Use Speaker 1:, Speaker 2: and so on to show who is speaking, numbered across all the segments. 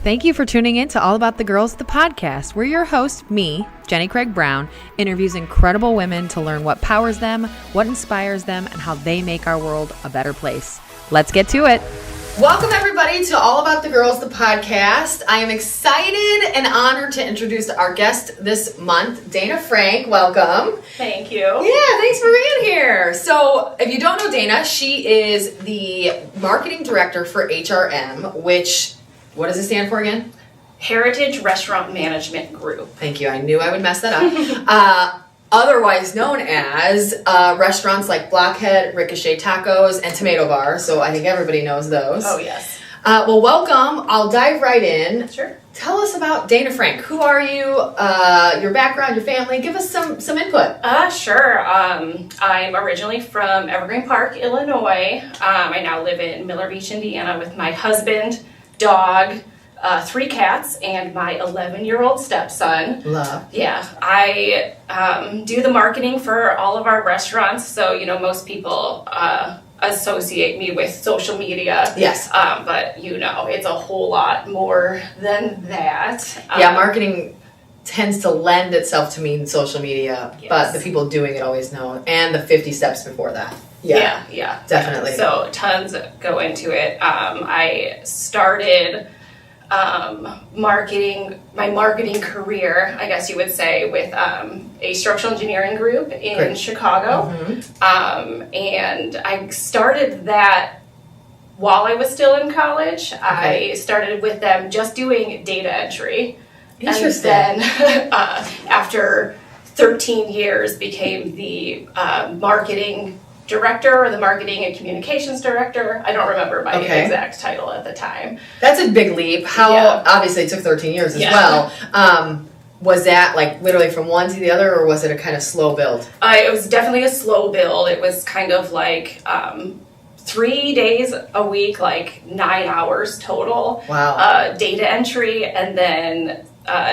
Speaker 1: Thank you for tuning in to All About the Girls, the podcast, where your host, me, Jenny Craig Brown, interviews incredible women to learn what powers them, what inspires them, and how they make our world a better place. Let's get to it. Welcome, everybody, to All About the Girls, the podcast. I am excited and honored to introduce our guest this month, Dana Frank. Welcome.
Speaker 2: Thank you.
Speaker 1: Yeah, thanks for being here. So, if you don't know Dana, she is the marketing director for HRM, which, what does it stand for again?
Speaker 2: Heritage Restaurant Management Group.
Speaker 1: Thank you. I knew I would mess that up. Otherwise known as restaurants like Blockhead, Ricochet Tacos, and Tomato Bar. So I think everybody knows those.
Speaker 2: Oh, yes.
Speaker 1: Well, welcome. I'll dive right in.
Speaker 2: Sure.
Speaker 1: Tell us about Dana Frank. Who are you? Your background, your family. Give us some input.
Speaker 2: Sure. I'm originally from Evergreen Park, Illinois. I now live in Miller Beach, Indiana with my husband, dog, 3 cats, and my 11-year-old stepson.
Speaker 1: Love.
Speaker 2: Yeah, I do the marketing for all of our restaurants. So, most people associate me with social media.
Speaker 1: Yes.
Speaker 2: But, it's a whole lot more than that.
Speaker 1: Yeah, marketing tends to lend itself to mean social media,
Speaker 2: yes.
Speaker 1: But the people doing it always know. And the 50 steps before that.
Speaker 2: Yeah.
Speaker 1: Definitely.
Speaker 2: So tons go into it. I started my marketing career, I guess you would say, with a structural engineering group in
Speaker 1: Great.
Speaker 2: Chicago.
Speaker 1: Mm-hmm.
Speaker 2: And I started that while I was still in college. Okay. I started with them just doing data entry.
Speaker 1: Interesting.
Speaker 2: And then after 13 years became the marketing director or the marketing and communications director. I don't remember my exact title at the time.
Speaker 1: That's a big leap. Obviously it took 13 years as well. Was that like literally from one to the other, or was it a kind of slow build?
Speaker 2: It was definitely a slow build. It was kind of like 3 days a week, like 9 hours total.
Speaker 1: Wow.
Speaker 2: Data entry, and then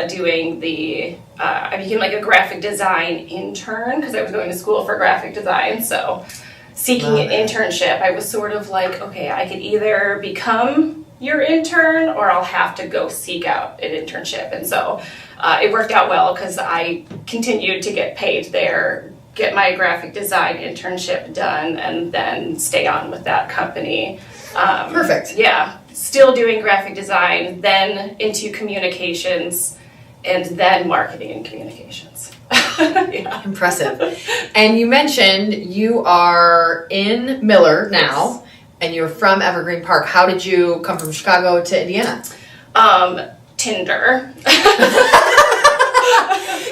Speaker 2: doing the I became like a graphic design intern because I was going to school for graphic design. So seeking an internship, I was sort of like, okay, I could either become your intern or I'll have to go seek out an internship. And so it worked out well because I continued to get paid there, get my graphic design internship done, and then stay on with that company.
Speaker 1: Perfect.
Speaker 2: Yeah. Still doing graphic design, then into communications, and then marketing and communications. Yeah.
Speaker 1: Impressive. And you mentioned you are in Miller now, and you're from Evergreen Park. How did you come from Chicago to Indiana?
Speaker 2: Tinder.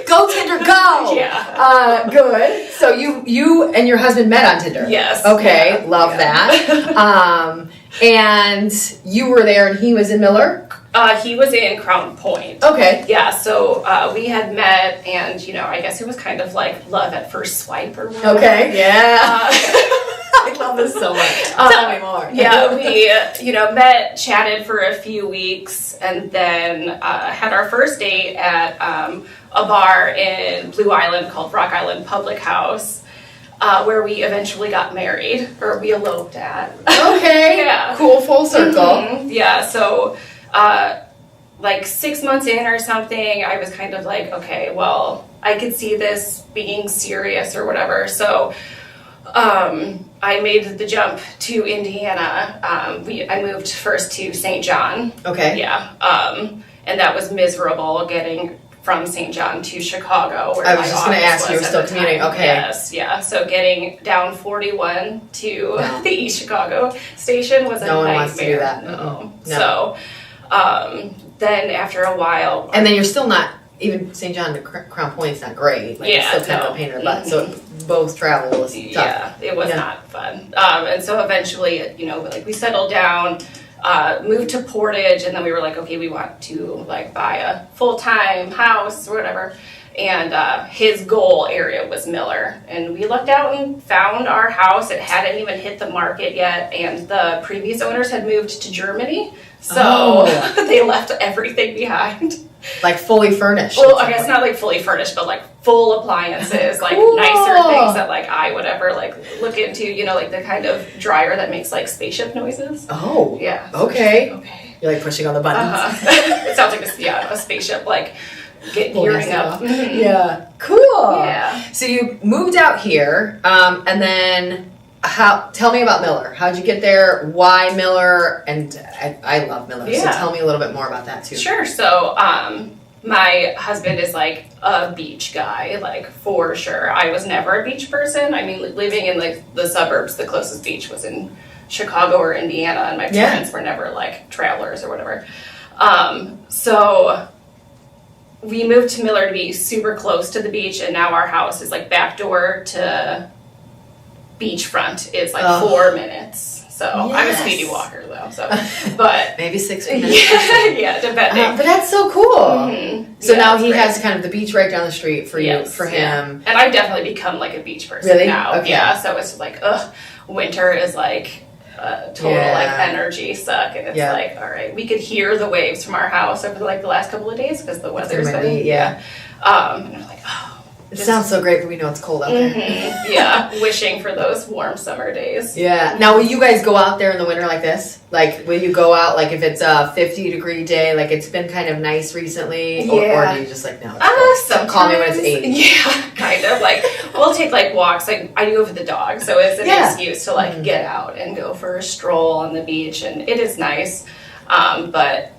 Speaker 1: Go Tinder, go!
Speaker 2: Yeah.
Speaker 1: Good. So you and your husband met on Tinder?
Speaker 2: Yes.
Speaker 1: Okay,
Speaker 2: yeah.
Speaker 1: Love that. And you were there and he was in Miller?
Speaker 2: He was in Crown Point.
Speaker 1: Okay.
Speaker 2: Yeah, so we had met, and, I guess it was kind of like love at first swipe or whatever.
Speaker 1: Okay, yeah. I love this so much. Tell me more.
Speaker 2: Yeah, we, met, chatted for a few weeks, and then had our first date at a bar in Blue Island called Rock Island Public House, where we eventually got married, or we eloped at.
Speaker 1: Okay.
Speaker 2: Yeah.
Speaker 1: Cool, full circle.
Speaker 2: Mm-hmm. Yeah, so like 6 months in or something, I was kind of like, okay, well, I could see this being serious or whatever. So I made the jump to Indiana. I moved first to St. John.
Speaker 1: Okay.
Speaker 2: Yeah. And that was miserable getting from St. John to Chicago. Where
Speaker 1: I was just going to ask you, were still commuting. Okay.
Speaker 2: Yes, yeah. So getting down 41 to the East Chicago station was a nightmare.
Speaker 1: No one wants to do that.
Speaker 2: No.
Speaker 1: No.
Speaker 2: So then after a while...
Speaker 1: And then you're still not, even St. John to Crown Point's not great. Like, it's still kind of a pain in the butt. So both travel was tough.
Speaker 2: Yeah, it was not fun. And so eventually, like we settled down, moved to Portage, and then we were like, okay, we want to like buy a full-time house or whatever. And his goal area was Miller. And we looked out and found our house. It hadn't even hit the market yet, and the previous owners had moved to Germany. So they left everything behind.
Speaker 1: Like fully furnished.
Speaker 2: Well, I guess not like fully furnished, but like full appliances, like nicer things that like I would ever like look into, like the kind of dryer that makes like spaceship noises.
Speaker 1: Oh.
Speaker 2: Yeah.
Speaker 1: Okay.
Speaker 2: Okay.
Speaker 3: You're like pushing all the buttons.
Speaker 2: It sounds like a spaceship, like gearing up.
Speaker 3: Yeah. Cool.
Speaker 2: Yeah.
Speaker 3: So you moved out here, and then tell me about Miller. How'd you get there? Why Miller? And I love Miller.
Speaker 2: Yeah.
Speaker 3: So tell me a little bit more about that too.
Speaker 2: Sure. So, my husband is like a beach guy, like for sure. I was never a beach person. I mean, living in like the suburbs, the closest beach was in Chicago or Indiana, and my parents were never like travelers or whatever. So we moved to Miller to be super close to the beach, and now our house is like backdoor to beachfront is like 4 minutes. So I'm a speedy walker though. So, but
Speaker 3: maybe 6 minutes.
Speaker 2: Yeah, depending.
Speaker 3: But that's so cool.
Speaker 2: Mm-hmm.
Speaker 3: So now he
Speaker 2: great.
Speaker 3: has kind of the beach right down the street for you,
Speaker 2: Yes,
Speaker 3: for him.
Speaker 2: And I've definitely become like a beach person
Speaker 3: Really?
Speaker 2: now.
Speaker 3: Okay.
Speaker 2: Yeah. So it's like, winter is like total like energy suck, and it's like, all right, we could hear the waves from our house over like the last couple of days because the weather's been and I'm like,
Speaker 3: it sounds so great, but we know it's cold out there.
Speaker 2: Yeah, wishing for those warm summer days.
Speaker 3: Yeah. Now, will you guys go out there in the winter like this? Like, will you go out like if it's a 50-degree day, like it's been kind of nice recently, or do you just like no?
Speaker 2: Sometimes,
Speaker 3: call me when it's 8.
Speaker 2: Yeah, kind of like we'll take like walks. Like I do go for the dog, so it's an excuse to like get out and go for a stroll on the beach, and it is nice. But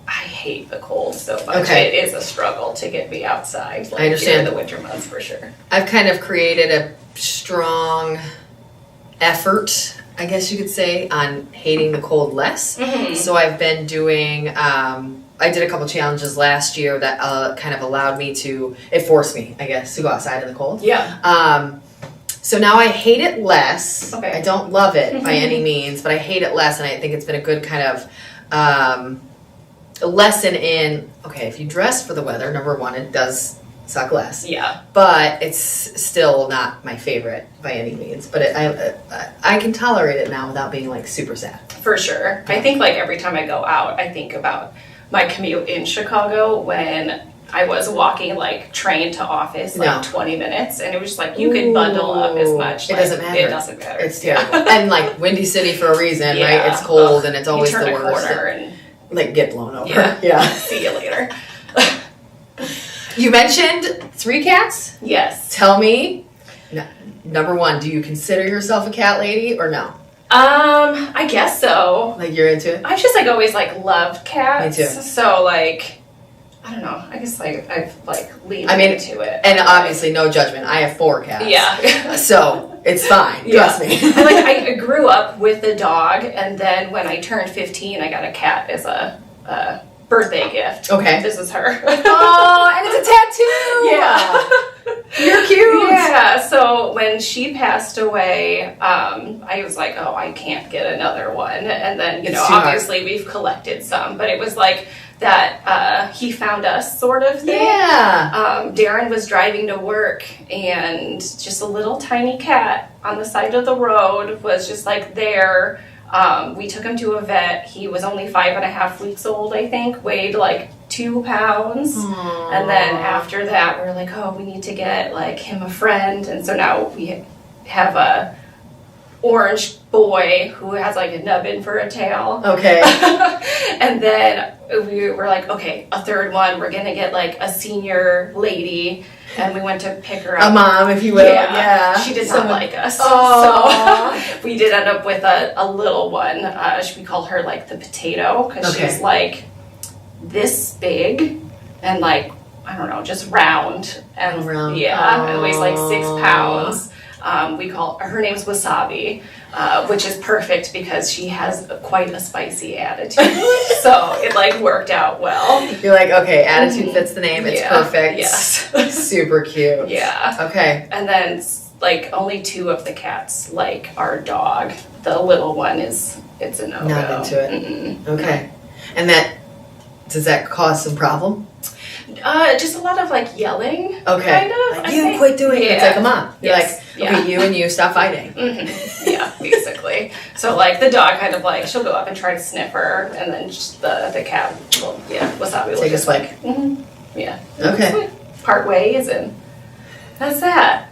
Speaker 2: I hate the cold so much.
Speaker 3: Okay.
Speaker 2: It is a struggle to get me outside. Like,
Speaker 3: I understand.
Speaker 2: in the winter months for sure.
Speaker 3: I've kind of created a strong effort, I guess you could say, on hating the cold less.
Speaker 2: Mm-hmm.
Speaker 3: So I've been doing, I did a couple challenges last year that kind of allowed me it forced me, I guess, to go outside in the cold.
Speaker 2: Yeah.
Speaker 3: So now I hate it less.
Speaker 2: Okay.
Speaker 3: I don't love it by any means, but I hate it less, and I think it's been a good kind of lesson in, okay, if you dress for the weather, number one, it does suck less.
Speaker 2: Yeah.
Speaker 3: But it's still not my favorite by any means. But I can tolerate it now without being like super sad.
Speaker 2: For sure. I think like every time I go out, I think about my commute in Chicago when I was walking like train to office 20 minutes, and it was just like you could bundle up as much.
Speaker 3: It doesn't matter.
Speaker 2: It doesn't matter.
Speaker 3: It's terrible. And like Windy City for a reason, right? It's cold and it's always
Speaker 2: you turn
Speaker 3: the
Speaker 2: a
Speaker 3: worst.
Speaker 2: corner and
Speaker 3: like get blown over.
Speaker 2: Yeah. See you later.
Speaker 3: You mentioned 3 cats?
Speaker 2: Yes.
Speaker 3: Tell me, number one, do you consider yourself a cat lady or no?
Speaker 2: I guess so.
Speaker 3: Like you're into it?
Speaker 2: I've just like always like loved cats.
Speaker 3: Me too.
Speaker 2: So like, I don't know. I guess like I've like leaned into it.
Speaker 3: And obviously no judgment. I have 4 cats.
Speaker 2: Yeah.
Speaker 3: So it's fine. Trust me.
Speaker 2: And like I grew up with a dog, and then when I turned 15, I got a cat as a birthday gift.
Speaker 3: Okay.
Speaker 2: This is her.
Speaker 3: Oh, and it's a tattoo.
Speaker 2: Yeah.
Speaker 3: You're cute.
Speaker 2: Yeah. So when she passed away, I was like, oh, I can't get another one. And then, obviously we've collected some, but it was like that he found us sort of thing.
Speaker 3: Yeah.
Speaker 2: Darren was driving to work, and just a little tiny cat on the side of the road was just like there. We took him to a vet. He was only 5.5 weeks old, I think, weighed like 2 pounds.
Speaker 3: Aww.
Speaker 2: And then after that, we were like, oh, we need to get like him a friend. And so now we have a orange boy who has like a nubbin for a tail.
Speaker 3: Okay.
Speaker 2: And then we were like, okay, a third one. We're going to get like a senior lady. And we went to pick her up.
Speaker 3: A mom, if you will. Yeah.
Speaker 2: She did not like us.
Speaker 3: Oh.
Speaker 2: So we did end up with a little one. We call her like the potato, because she's like this big and like, I don't know, just round. And
Speaker 3: round.
Speaker 2: And weighs like 6 pounds. We call her name's Wasabi, which is perfect because she has quite a spicy attitude. So it like worked out well.
Speaker 3: You're like, okay, attitude fits the name. It's perfect.
Speaker 2: Yes.
Speaker 3: Super cute.
Speaker 2: Yeah.
Speaker 3: Okay.
Speaker 2: And then like only 2 of the cats like our dog. The little one it's a no-go.
Speaker 3: Not into it.
Speaker 2: Mm-mm.
Speaker 3: Okay. And does that cause some problem?
Speaker 2: Just a lot of like yelling.
Speaker 3: Okay.
Speaker 2: Kind of.
Speaker 3: Like, you quit doing it. It's like a mom. You're like,
Speaker 2: Yeah.
Speaker 3: okay, you and you stop fighting.
Speaker 2: Mm-hmm. Yeah, basically. So like the dog kind of like, she'll go up and try to sniff her, and then just the cat will, Wasabi will
Speaker 3: Take a
Speaker 2: just
Speaker 3: swing.
Speaker 2: like, yeah.
Speaker 3: Okay.
Speaker 2: Part ways, and that's that.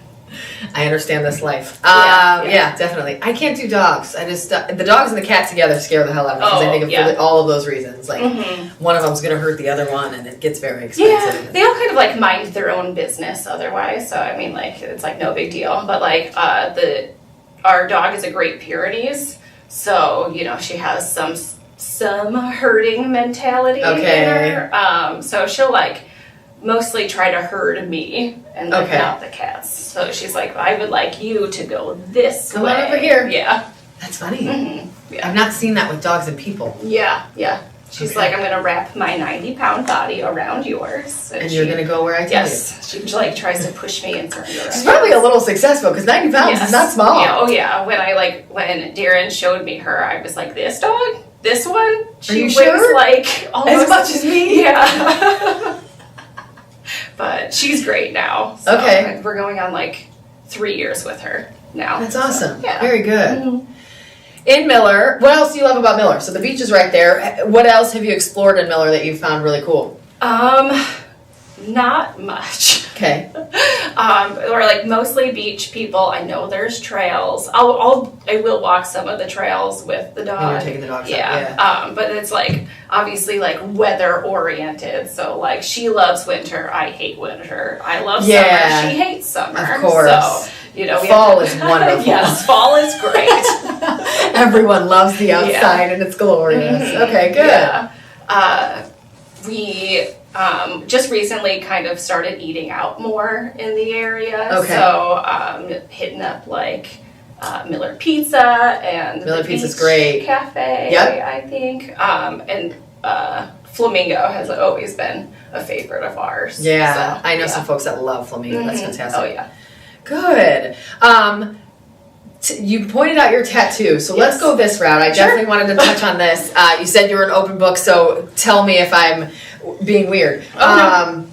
Speaker 3: I understand this life.
Speaker 2: Yeah.
Speaker 3: Definitely. I can't do dogs. I just the dogs and the cat together scare the hell out of me because I think of all of those reasons. Like one of them's going to hurt the other one, and it gets very expensive.
Speaker 2: Yeah, they all kind of like mind their own business otherwise. So I mean, like it's like no big deal. But like our dog is a Great Pyrenees, so you know she has some herding mentality in her. So she'll like mostly try to herd me and like not the cats. So she's like, I would like you to go this way.
Speaker 3: Come on over here.
Speaker 2: Yeah.
Speaker 3: That's funny. Yeah. I've not seen that with dogs and people.
Speaker 2: Yeah. She's like, I'm going to wrap my 90-pound body around yours.
Speaker 3: And you're going to go where I tell you.
Speaker 2: Yes. She like tries to push me in certain directions.
Speaker 3: She's probably a little successful because 90 pounds is not small.
Speaker 2: Yeah. Oh yeah. When Darren showed me her, I was like, this dog? This one? She weighs like almost
Speaker 3: as much as me?
Speaker 2: Yeah. But she's great now. So we're going on like 3 years with her now.
Speaker 3: That's awesome.
Speaker 2: So, yeah.
Speaker 3: Very good. In Miller, what else do you love about Miller? So the beach is right there. What else have you explored in Miller that you found really cool?
Speaker 2: Not much.
Speaker 3: Okay.
Speaker 2: We're like mostly beach people. I know there's trails. I will walk some of the trails with the dog.
Speaker 3: When you're taking the dogs out.
Speaker 2: Yeah. But it's like obviously like weather oriented. So like she loves winter. I hate winter. I love summer. She hates summer.
Speaker 3: Of course.
Speaker 2: So you know,
Speaker 3: fall is wonderful.
Speaker 2: Yes, fall is great.
Speaker 3: Everyone loves the outside and it's glorious. Okay, good.
Speaker 2: Yeah. We just recently kind of started eating out more in the area.
Speaker 3: Okay.
Speaker 2: So hitting up like Miller Pizza and
Speaker 3: Miller
Speaker 2: the
Speaker 3: Pizza's
Speaker 2: Beach
Speaker 3: great.
Speaker 2: Cafe, I think. And Flamingo has always been a favorite of ours.
Speaker 3: Yeah,
Speaker 2: so,
Speaker 3: I know some folks that love Flamingo. That's fantastic.
Speaker 2: Oh yeah.
Speaker 3: Good. You pointed out your tattoo, so let's go this route. I definitely wanted to touch on this. You said you were an open book, so tell me if I'm being weird.
Speaker 2: No.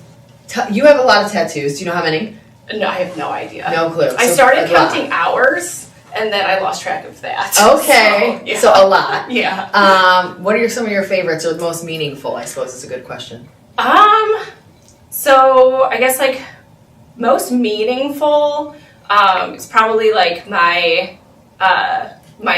Speaker 3: You have a lot of tattoos. Do you know how many?
Speaker 2: No, I have no idea.
Speaker 3: No clue.
Speaker 2: I started counting hours, and then I lost track of that.
Speaker 3: Okay, so a lot.
Speaker 2: Yeah.
Speaker 3: What are some of your favorites or most meaningful, I suppose is a good question.
Speaker 2: So I guess like most meaningful is probably like my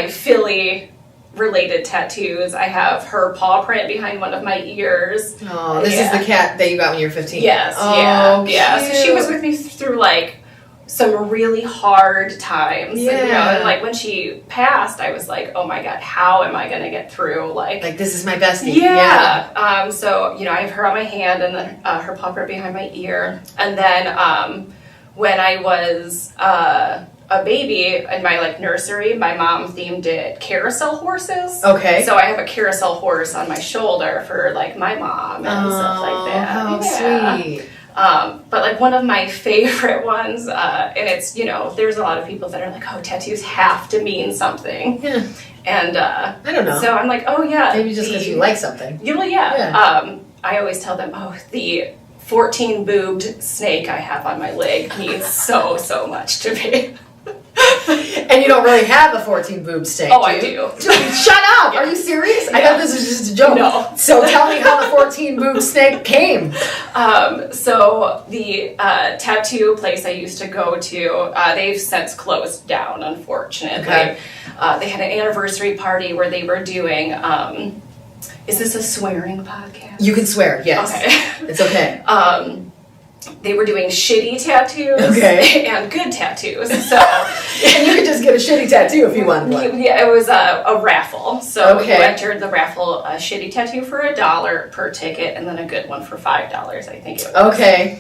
Speaker 2: Philly related tattoos. I have her paw print behind one of my ears.
Speaker 3: Oh, this is the cat that you got when you were 15.
Speaker 2: Yes. Yeah. So she was with me through like some really hard times.
Speaker 3: Yeah.
Speaker 2: And, you know, and like when she passed, I was like, oh my God, how am I going to get through? Like
Speaker 3: this is my bestie.
Speaker 2: Yeah. So, you know, I have her on my hand and then her paw print behind my ear. And then when I was a baby in my like nursery, my mom themed it carousel horses.
Speaker 3: Okay.
Speaker 2: So I have a carousel horse on my shoulder for like my mom and stuff like that.
Speaker 3: How sweet.
Speaker 2: But like one of my favorite ones, and it's, you know, there's a lot of people that are like, oh, tattoos have to mean something.
Speaker 3: Yeah.
Speaker 2: And
Speaker 3: I don't know.
Speaker 2: So I'm like, oh yeah.
Speaker 3: Maybe just because you like something.
Speaker 2: Yeah. I always tell them, oh, the 14-boobed snake I have on my leg means so much to me.
Speaker 3: And you don't really have a 14-boob snake.
Speaker 2: Oh, I do.
Speaker 3: Shut up! Are you serious? I thought this was just a joke.
Speaker 2: No.
Speaker 3: So tell me how the 14-boob snake came.
Speaker 2: So the tattoo place I used to go to, they've since closed down, unfortunately.
Speaker 3: Okay.
Speaker 2: They had an anniversary party where they were doing, is this a swearing podcast?
Speaker 3: You can swear, yes.
Speaker 2: Okay.
Speaker 3: It's okay.
Speaker 2: They were doing shitty tattoos and good tattoos. So
Speaker 3: and you could just get a shitty tattoo if you wanted one.
Speaker 2: Yeah, it was a raffle. So you
Speaker 3: Okay.
Speaker 2: entered the raffle, a shitty tattoo for $1 per ticket, and then a good one for $5, I think it was.
Speaker 3: Okay.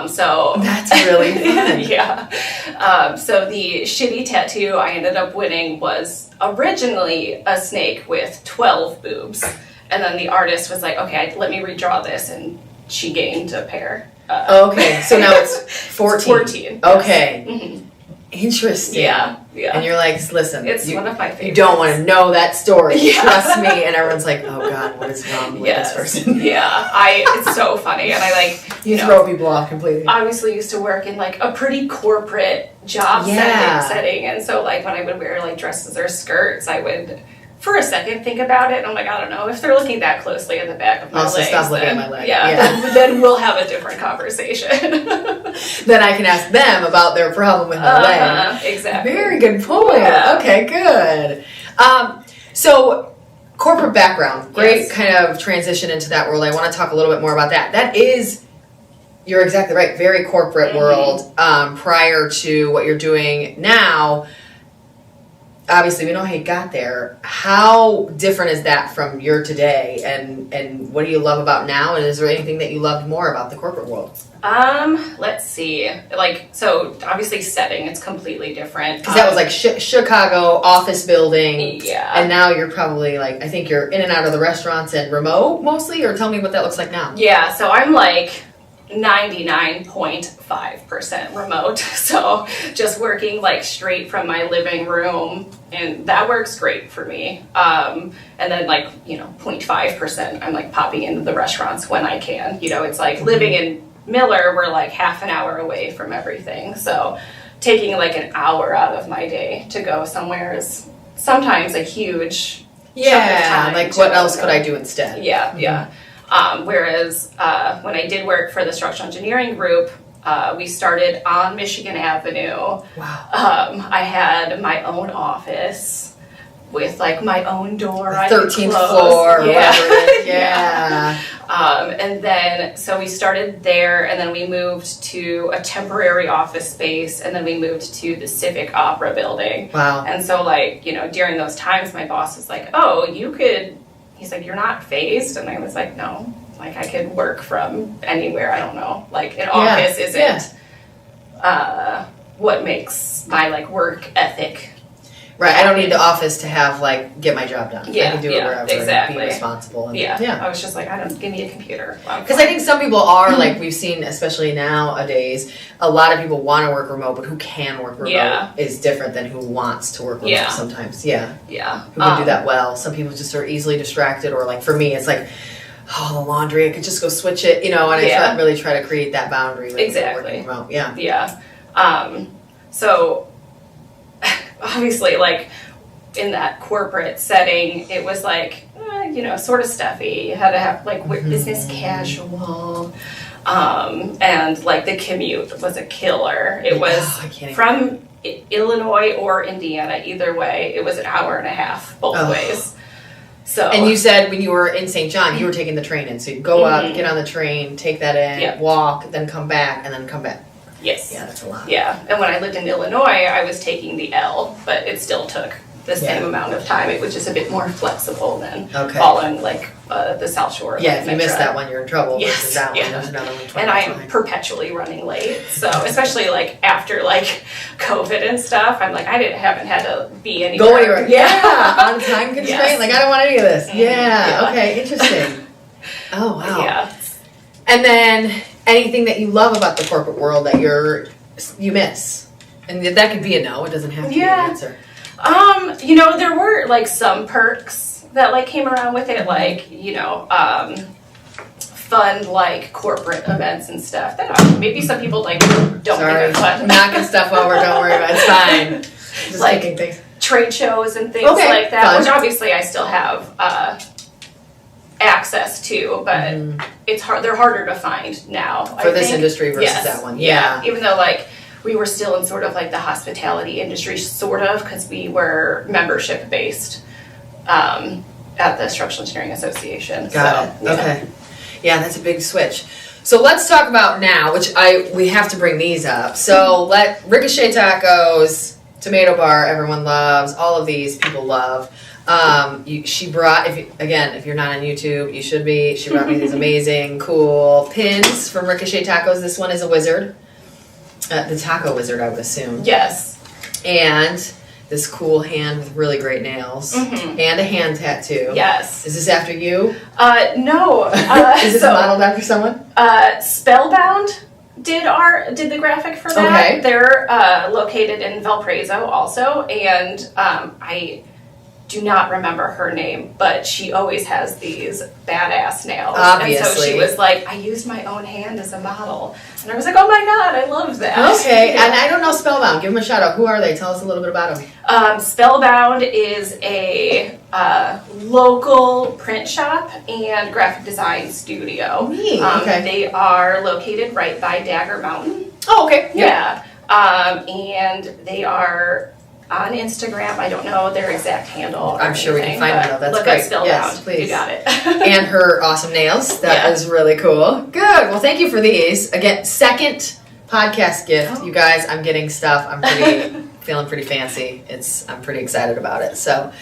Speaker 2: So
Speaker 3: that's really fun.
Speaker 2: Yeah. So the shitty tattoo I ended up winning was originally a snake with 12 boobs. And then the artist was like, okay, let me redraw this, and she gained a pair.
Speaker 3: Okay, so now it's 14.
Speaker 2: 14.
Speaker 3: Okay.
Speaker 2: Mm-hmm.
Speaker 3: Interesting.
Speaker 2: Yeah.
Speaker 3: And you're like, listen,
Speaker 2: it's one of my favorites.
Speaker 3: You don't want to know that story.
Speaker 2: Yeah.
Speaker 3: Trust me. And everyone's like, oh God, what is wrong with this person?
Speaker 2: Yeah. It's so funny. And I like,
Speaker 3: you throw people off completely.
Speaker 2: I obviously used to work in like a pretty corporate job setting. And so like when I would wear like dresses or skirts, I would for a second think about it. And I'm like, I don't know, if they're looking that closely at the back of my legs,
Speaker 3: stop looking at my leg.
Speaker 2: Then we'll have a different conversation.
Speaker 3: Then I can ask them about their problem with my leg.
Speaker 2: Exactly.
Speaker 3: Very good point.
Speaker 2: Yeah.
Speaker 3: Okay, good. So corporate background, great kind of transition into that world. I want to talk a little bit more about that. That is, you're exactly right, very corporate world prior to what you're doing now. Obviously, we know how you got there. How different is that from your today? And what do you love about now? And is there anything that you loved more about the corporate world?
Speaker 2: Let's see. Like, so obviously setting, it's completely different.
Speaker 3: Because that was like Chicago office building.
Speaker 2: Yeah.
Speaker 3: And now you're probably like, I think you're in and out of the restaurants and remote mostly, or tell me what that looks like now.
Speaker 2: Yeah, so I'm like 99.5% remote. So just working like straight from my living room, and that works great for me. And then like, 0.5%, I'm like popping into the restaurants when I can. It's like living in Miller, we're like half an hour away from everything. So taking like an hour out of my day to go somewhere is sometimes a huge chunk of time.
Speaker 3: Like what else could I do instead?
Speaker 2: Yeah. Whereas when I did work for the structural engineering group, we started on Michigan Avenue.
Speaker 3: Wow.
Speaker 2: I had my own office with like my own door.
Speaker 3: 13th floor, whatever it is. Yeah.
Speaker 2: And then, so we started there, and then we moved to a temporary office space, and then we moved to the Civic Opera building.
Speaker 3: Wow.
Speaker 2: And so like, during those times, my boss was like, oh, he's like, you're not phased? And I was like, no, like I could work from anywhere. I don't know. Like an office isn't what makes my like work ethic.
Speaker 3: Right. I don't need the office to have like, get my job done.
Speaker 2: Yeah,
Speaker 3: I can do it wherever
Speaker 2: exactly.
Speaker 3: and be responsible. And,
Speaker 2: I was just like, give me a computer.
Speaker 3: Because I think some people are like, we've seen, especially nowadays, a lot of people want to work remote, but who can work remote is different than who wants to work remote sometimes. Yeah. Who can do that well. Some people just are easily distracted, or like for me, it's like, oh, the laundry, I could just go switch it, and I really try to create that boundary with working remote.
Speaker 2: Yeah. So obviously, like in that corporate setting, it was like, sort of stuffy. You had to have like business casual. And like the commute was a killer. It was from Illinois or Indiana, either way, it was an hour and a half both ways. So,
Speaker 3: and you said when you were in St. John, you were taking the train in. So you'd go up, get on the train, take that in, walk, then come back, and then come back.
Speaker 2: Yes.
Speaker 3: Yeah, that's a lot.
Speaker 2: Yeah, and when I lived in Illinois, I was taking the L, but it still took the same amount of time. It was just a bit more flexible than following like the South Shore.
Speaker 3: Yeah, if you miss that one, you're in trouble.
Speaker 2: Yes.
Speaker 3: Versus that one, there's another one.
Speaker 2: And I'm perpetually running late. So especially like after like COVID and stuff, I'm like haven't had to be anywhere.
Speaker 3: Go anywhere. Yeah, on time constraint.
Speaker 2: Yes.
Speaker 3: Like I don't want any of this. Okay, interesting. Oh wow.
Speaker 2: Yeah.
Speaker 3: And then anything that you love about the corporate world that you miss, and that could be a no. It doesn't have to be an answer.
Speaker 2: There were like some perks that like came around with it, like fun like corporate events and stuff. That maybe some people like don't think are fun.
Speaker 3: Knocking stuff over. Don't worry about it. It's fine. Just
Speaker 2: like
Speaker 3: thinking things.
Speaker 2: Trade shows and things like that, which obviously I still have access to, but it's hard. They're harder to find now
Speaker 3: for this industry versus that one. Yeah,
Speaker 2: even though like we were still in sort of like the hospitality industry, sort of, because we were membership based at the Structural Engineering Association.
Speaker 3: Got it. Okay. Yeah, that's a big switch. So let's talk about now, which we have to bring these up. So let Ricochet Tacos, Tomato Bar, everyone loves. All of these people love. She brought, if you're not on YouTube, you should be. She brought me these amazing, cool pins from Ricochet Tacos. This one is a wizard. The taco wizard, I would assume.
Speaker 2: Yes.
Speaker 3: And this cool hand with really great nails. And a hand tattoo.
Speaker 2: Yes.
Speaker 3: Is this after you?
Speaker 2: No.
Speaker 3: Is this modeled after someone?
Speaker 2: Spellbound did the graphic for that. Okay. They're located in Valparaiso also, and do not remember her name, but she always has these badass nails.
Speaker 3: Obviously.
Speaker 2: And so she was like, I used my own hand as a model. And I was like, oh my God, I love that.
Speaker 3: Okay, and I don't know Spellbound. Give them a shout out. Who are they? Tell us a little bit about them.
Speaker 2: Spellbound is a local print shop and graphic design studio.
Speaker 3: Neat, okay.
Speaker 2: They are located right by Dagger Mountain.
Speaker 3: Oh, okay.
Speaker 2: Yeah. And they are on Instagram. I don't know their exact handle.
Speaker 3: I'm sure we can find them though. That's
Speaker 2: look
Speaker 3: great.
Speaker 2: Up Spellbound.
Speaker 3: Yes, please.
Speaker 2: You got it.
Speaker 3: And her awesome nails. That is really cool. Good. Well, thank you for these. Again, second podcast gift. You guys, I'm getting stuff. I'm feeling pretty fancy. I'm pretty excited about it. So,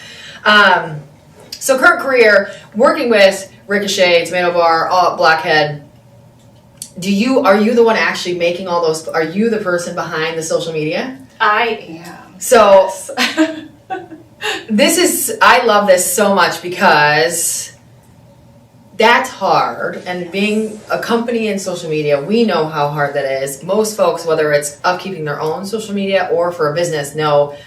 Speaker 3: so current career, working with Ricochet, Tomato Bar, Blockhead. Are you the one actually making all those? Are you the person behind the social media?
Speaker 2: I am.
Speaker 3: So I love this so much because that's hard. And being a company in social media, we know how hard that is. Most folks, whether it's upkeeping their own social media or for a business, know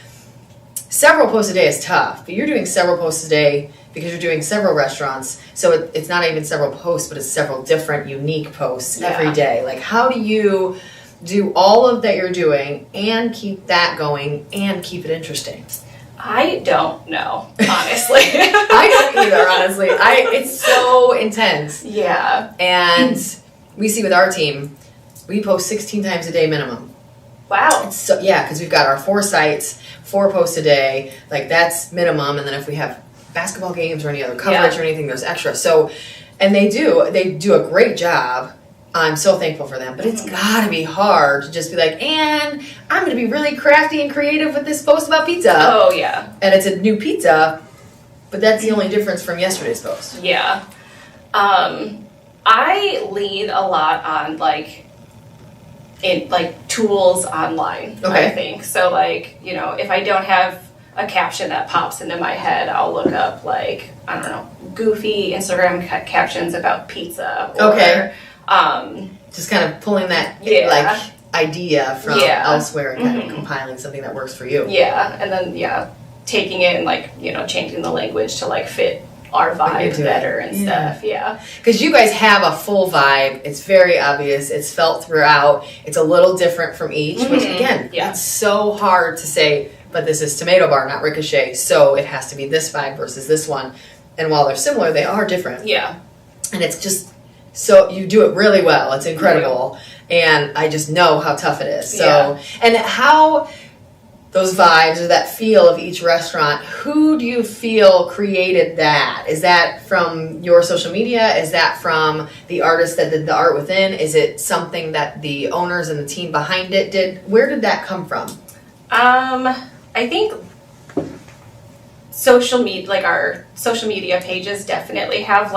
Speaker 3: several posts a day is tough. But you're doing several posts a day because you're doing several restaurants. So it's not even several posts, but it's several different unique posts every day. Like, how do you do all of that you're doing and keep that going and keep it interesting?
Speaker 2: I don't know, honestly.
Speaker 3: I don't either, honestly. It's so intense.
Speaker 2: Yeah.
Speaker 3: And we see with our team, we post 16 times a day minimum.
Speaker 2: Wow.
Speaker 3: Because we've got our 4 sites, 4 posts a day. Like, that's minimum. And then if we have basketball games or any other coverage or anything, there's extra. So, and they do a great job. I'm so thankful for them, but it's gotta be hard to just be like, and I'm gonna be really crafty and creative with this post about pizza.
Speaker 2: Oh yeah.
Speaker 3: And it's a new pizza, but that's the only difference from yesterday's post.
Speaker 2: Yeah. I lean a lot on tools online.
Speaker 3: Okay.
Speaker 2: I think so. If I don't have a caption that pops into my head, I'll look up goofy Instagram captions about pizza.
Speaker 3: Or, just kind of pulling that idea from elsewhere and kind of compiling something that works for you.
Speaker 2: Yeah, and then taking it and changing the language to fit our vibe better and stuff. Yeah,
Speaker 3: because you guys have a full vibe. It's very obvious. It's felt throughout. It's a little different from each, which again, it's so hard to say. But this is Tomato Bar, not Ricochet, so it has to be this vibe versus this one. And while they're similar, they are different.
Speaker 2: Yeah,
Speaker 3: and it's just. So you do it really well. It's incredible. And I just know how tough it is. So, and how those vibes or that feel of each restaurant, who do you feel created that? Is that from your social media? Is that from the artist that did the art within? Is it something that the owners and the team behind it did? Where did that come from?
Speaker 2: I think social media, our social media pages definitely have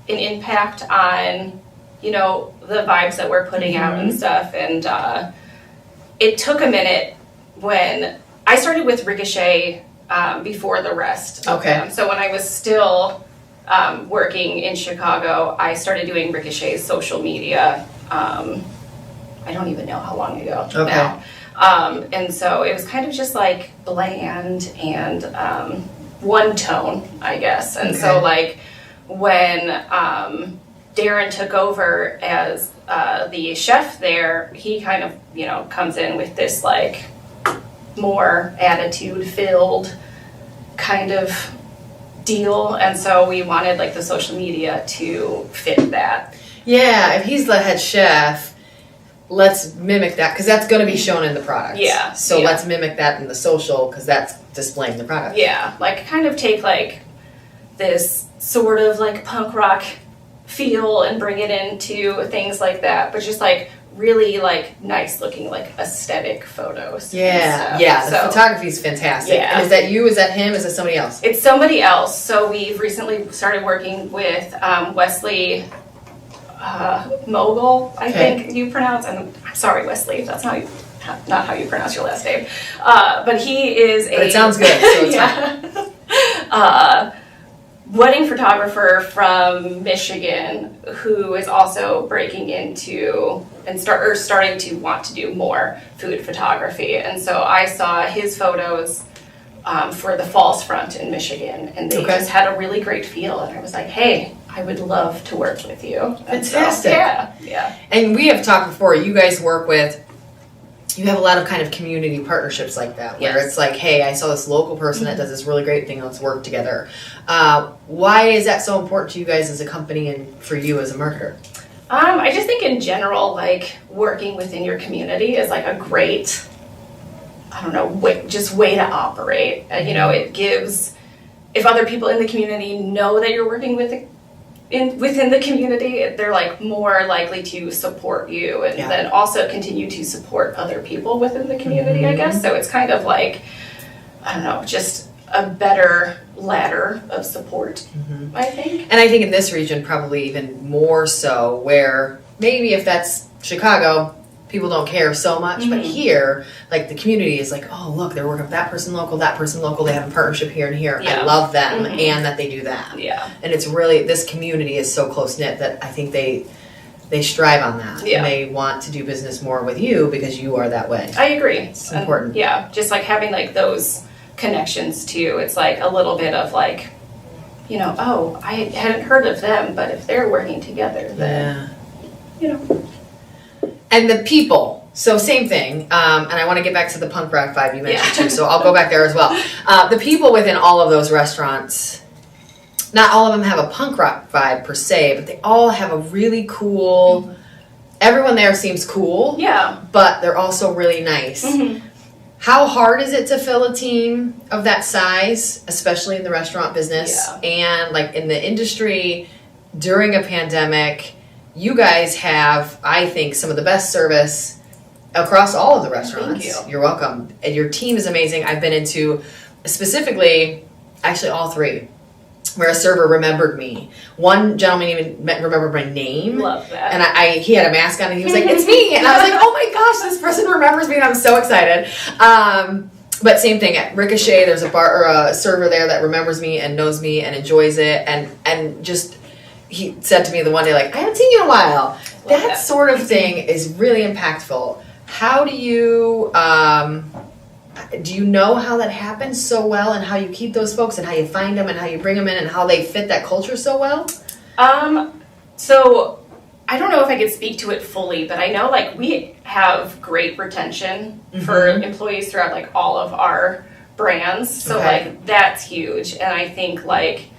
Speaker 2: an impact on, the vibes that we're putting out and stuff. And it took a minute when I started with Ricochet before the rest of them. So when I was still working in Chicago, I started doing Ricochet's social media. I don't even know how long ago now. And so it was kind of just bland and one tone, I guess. And so when Darren took over as the chef there, he kind of, comes in with this more attitude-filled kind of deal. And so we wanted the social media to fit that. Yeah,
Speaker 3: if he's the head chef, let's mimic that because that's going to be shown in the product.
Speaker 2: Yeah.
Speaker 3: So let's mimic that in the social because that's displaying the product.
Speaker 2: Yeah, kind of take this sort of punk rock feel and bring it into things like that, but just really nice looking aesthetic photos.
Speaker 3: The photography is fantastic. And is that you? Is that him? Is it somebody else?
Speaker 2: It's somebody else. So we've recently started working with Wesley Mogul, I think you pronounce, and I'm sorry Wesley, that's not how you pronounce your last name, but he is
Speaker 3: but it sounds good, so it's
Speaker 2: fine. Wedding photographer from Michigan who is also breaking into and starting to want to do more food photography. And so I saw his photos for the Falls Front in Michigan, and they just had a really great feel. And I was like, hey, I would love to work with you.
Speaker 3: Fantastic.
Speaker 2: So, yeah.
Speaker 3: And we have talked before, you guys work with, you have a lot of kind of community partnerships like that, where it's like, hey, I saw this local person that does this really great thing, let's work together. Why is that so important to you guys as a company and for you as a marketer?
Speaker 2: I just think in general, like, working within your community is like a great, I don't know, way to operate. You know, it gives, if other people in the community know that you're working within the community, they're like more likely to support you, and then also continue to support other people within the community, I guess. So it's kind of like, I don't know, just a better ladder of support, I think.
Speaker 3: And I think in this region, probably even more so, where maybe if that's Chicago, people don't care so much, but here, like, the community is like, oh, look, they're working with that person local, they have a partnership here and here. I love them, and that they do that. Yeah. And it's really, this community is so close-knit that I think they strive on that. Yeah. And they want to do business more with you because you are that way.
Speaker 2: I agree.
Speaker 3: It's important.
Speaker 2: Yeah, just like having like those connections too. It's like a little bit of like, you know, oh, I hadn't heard of them, but if they're working together, then, you know.
Speaker 3: And the people, so same thing, and I want to get back to the punk rock vibe you mentioned too, so I'll go back there as well. The people within all of those restaurants, not all of them have a punk rock vibe per se, but they all have a really cool, everyone there seems cool, but they're also really nice. How hard is it to fill a team of that size, especially in the restaurant business, and like in the industry during a pandemic? You guys have, I think, some of the best service across all of the restaurants.
Speaker 2: Thank you.
Speaker 3: You're welcome. And your team is amazing. I've been into, specifically, actually all three, where a server remembered me. One gentleman even remembered my name.
Speaker 2: Love that.
Speaker 3: And he had a mask on and he was like, it's me. And I was like, oh my gosh, this person remembers me, and I'm so excited. But same thing at Ricochet, there's a bar or a server there that remembers me and knows me and enjoys it, and just, he said to me the one day, like, I haven't seen you in a while. That sort of thing is really impactful. How do you know how that happens so well, and how you keep those folks, and how you find them, and how you bring them in, and how they fit that culture so well?
Speaker 2: So I don't know if I could speak to it fully, but I know like we have great retention for employees throughout like all of our brands. So like that's huge. And I think like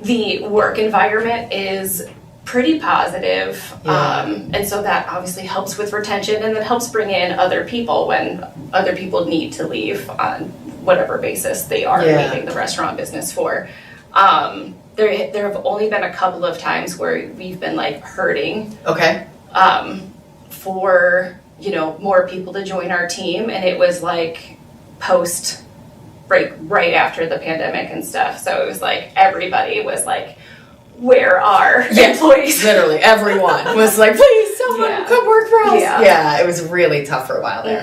Speaker 2: the work environment is pretty positive. And so that obviously helps with retention, and then helps bring in other people when other people need to leave on whatever basis they are leaving the restaurant business for. There have only been a couple of times where we've been like hurting for, you know, more people to join our team, and it was like post right after the pandemic and stuff. So it was like everybody was like, where are employees?
Speaker 3: Literally everyone was like, please, someone come work for us. Yeah, it was really tough for a while there.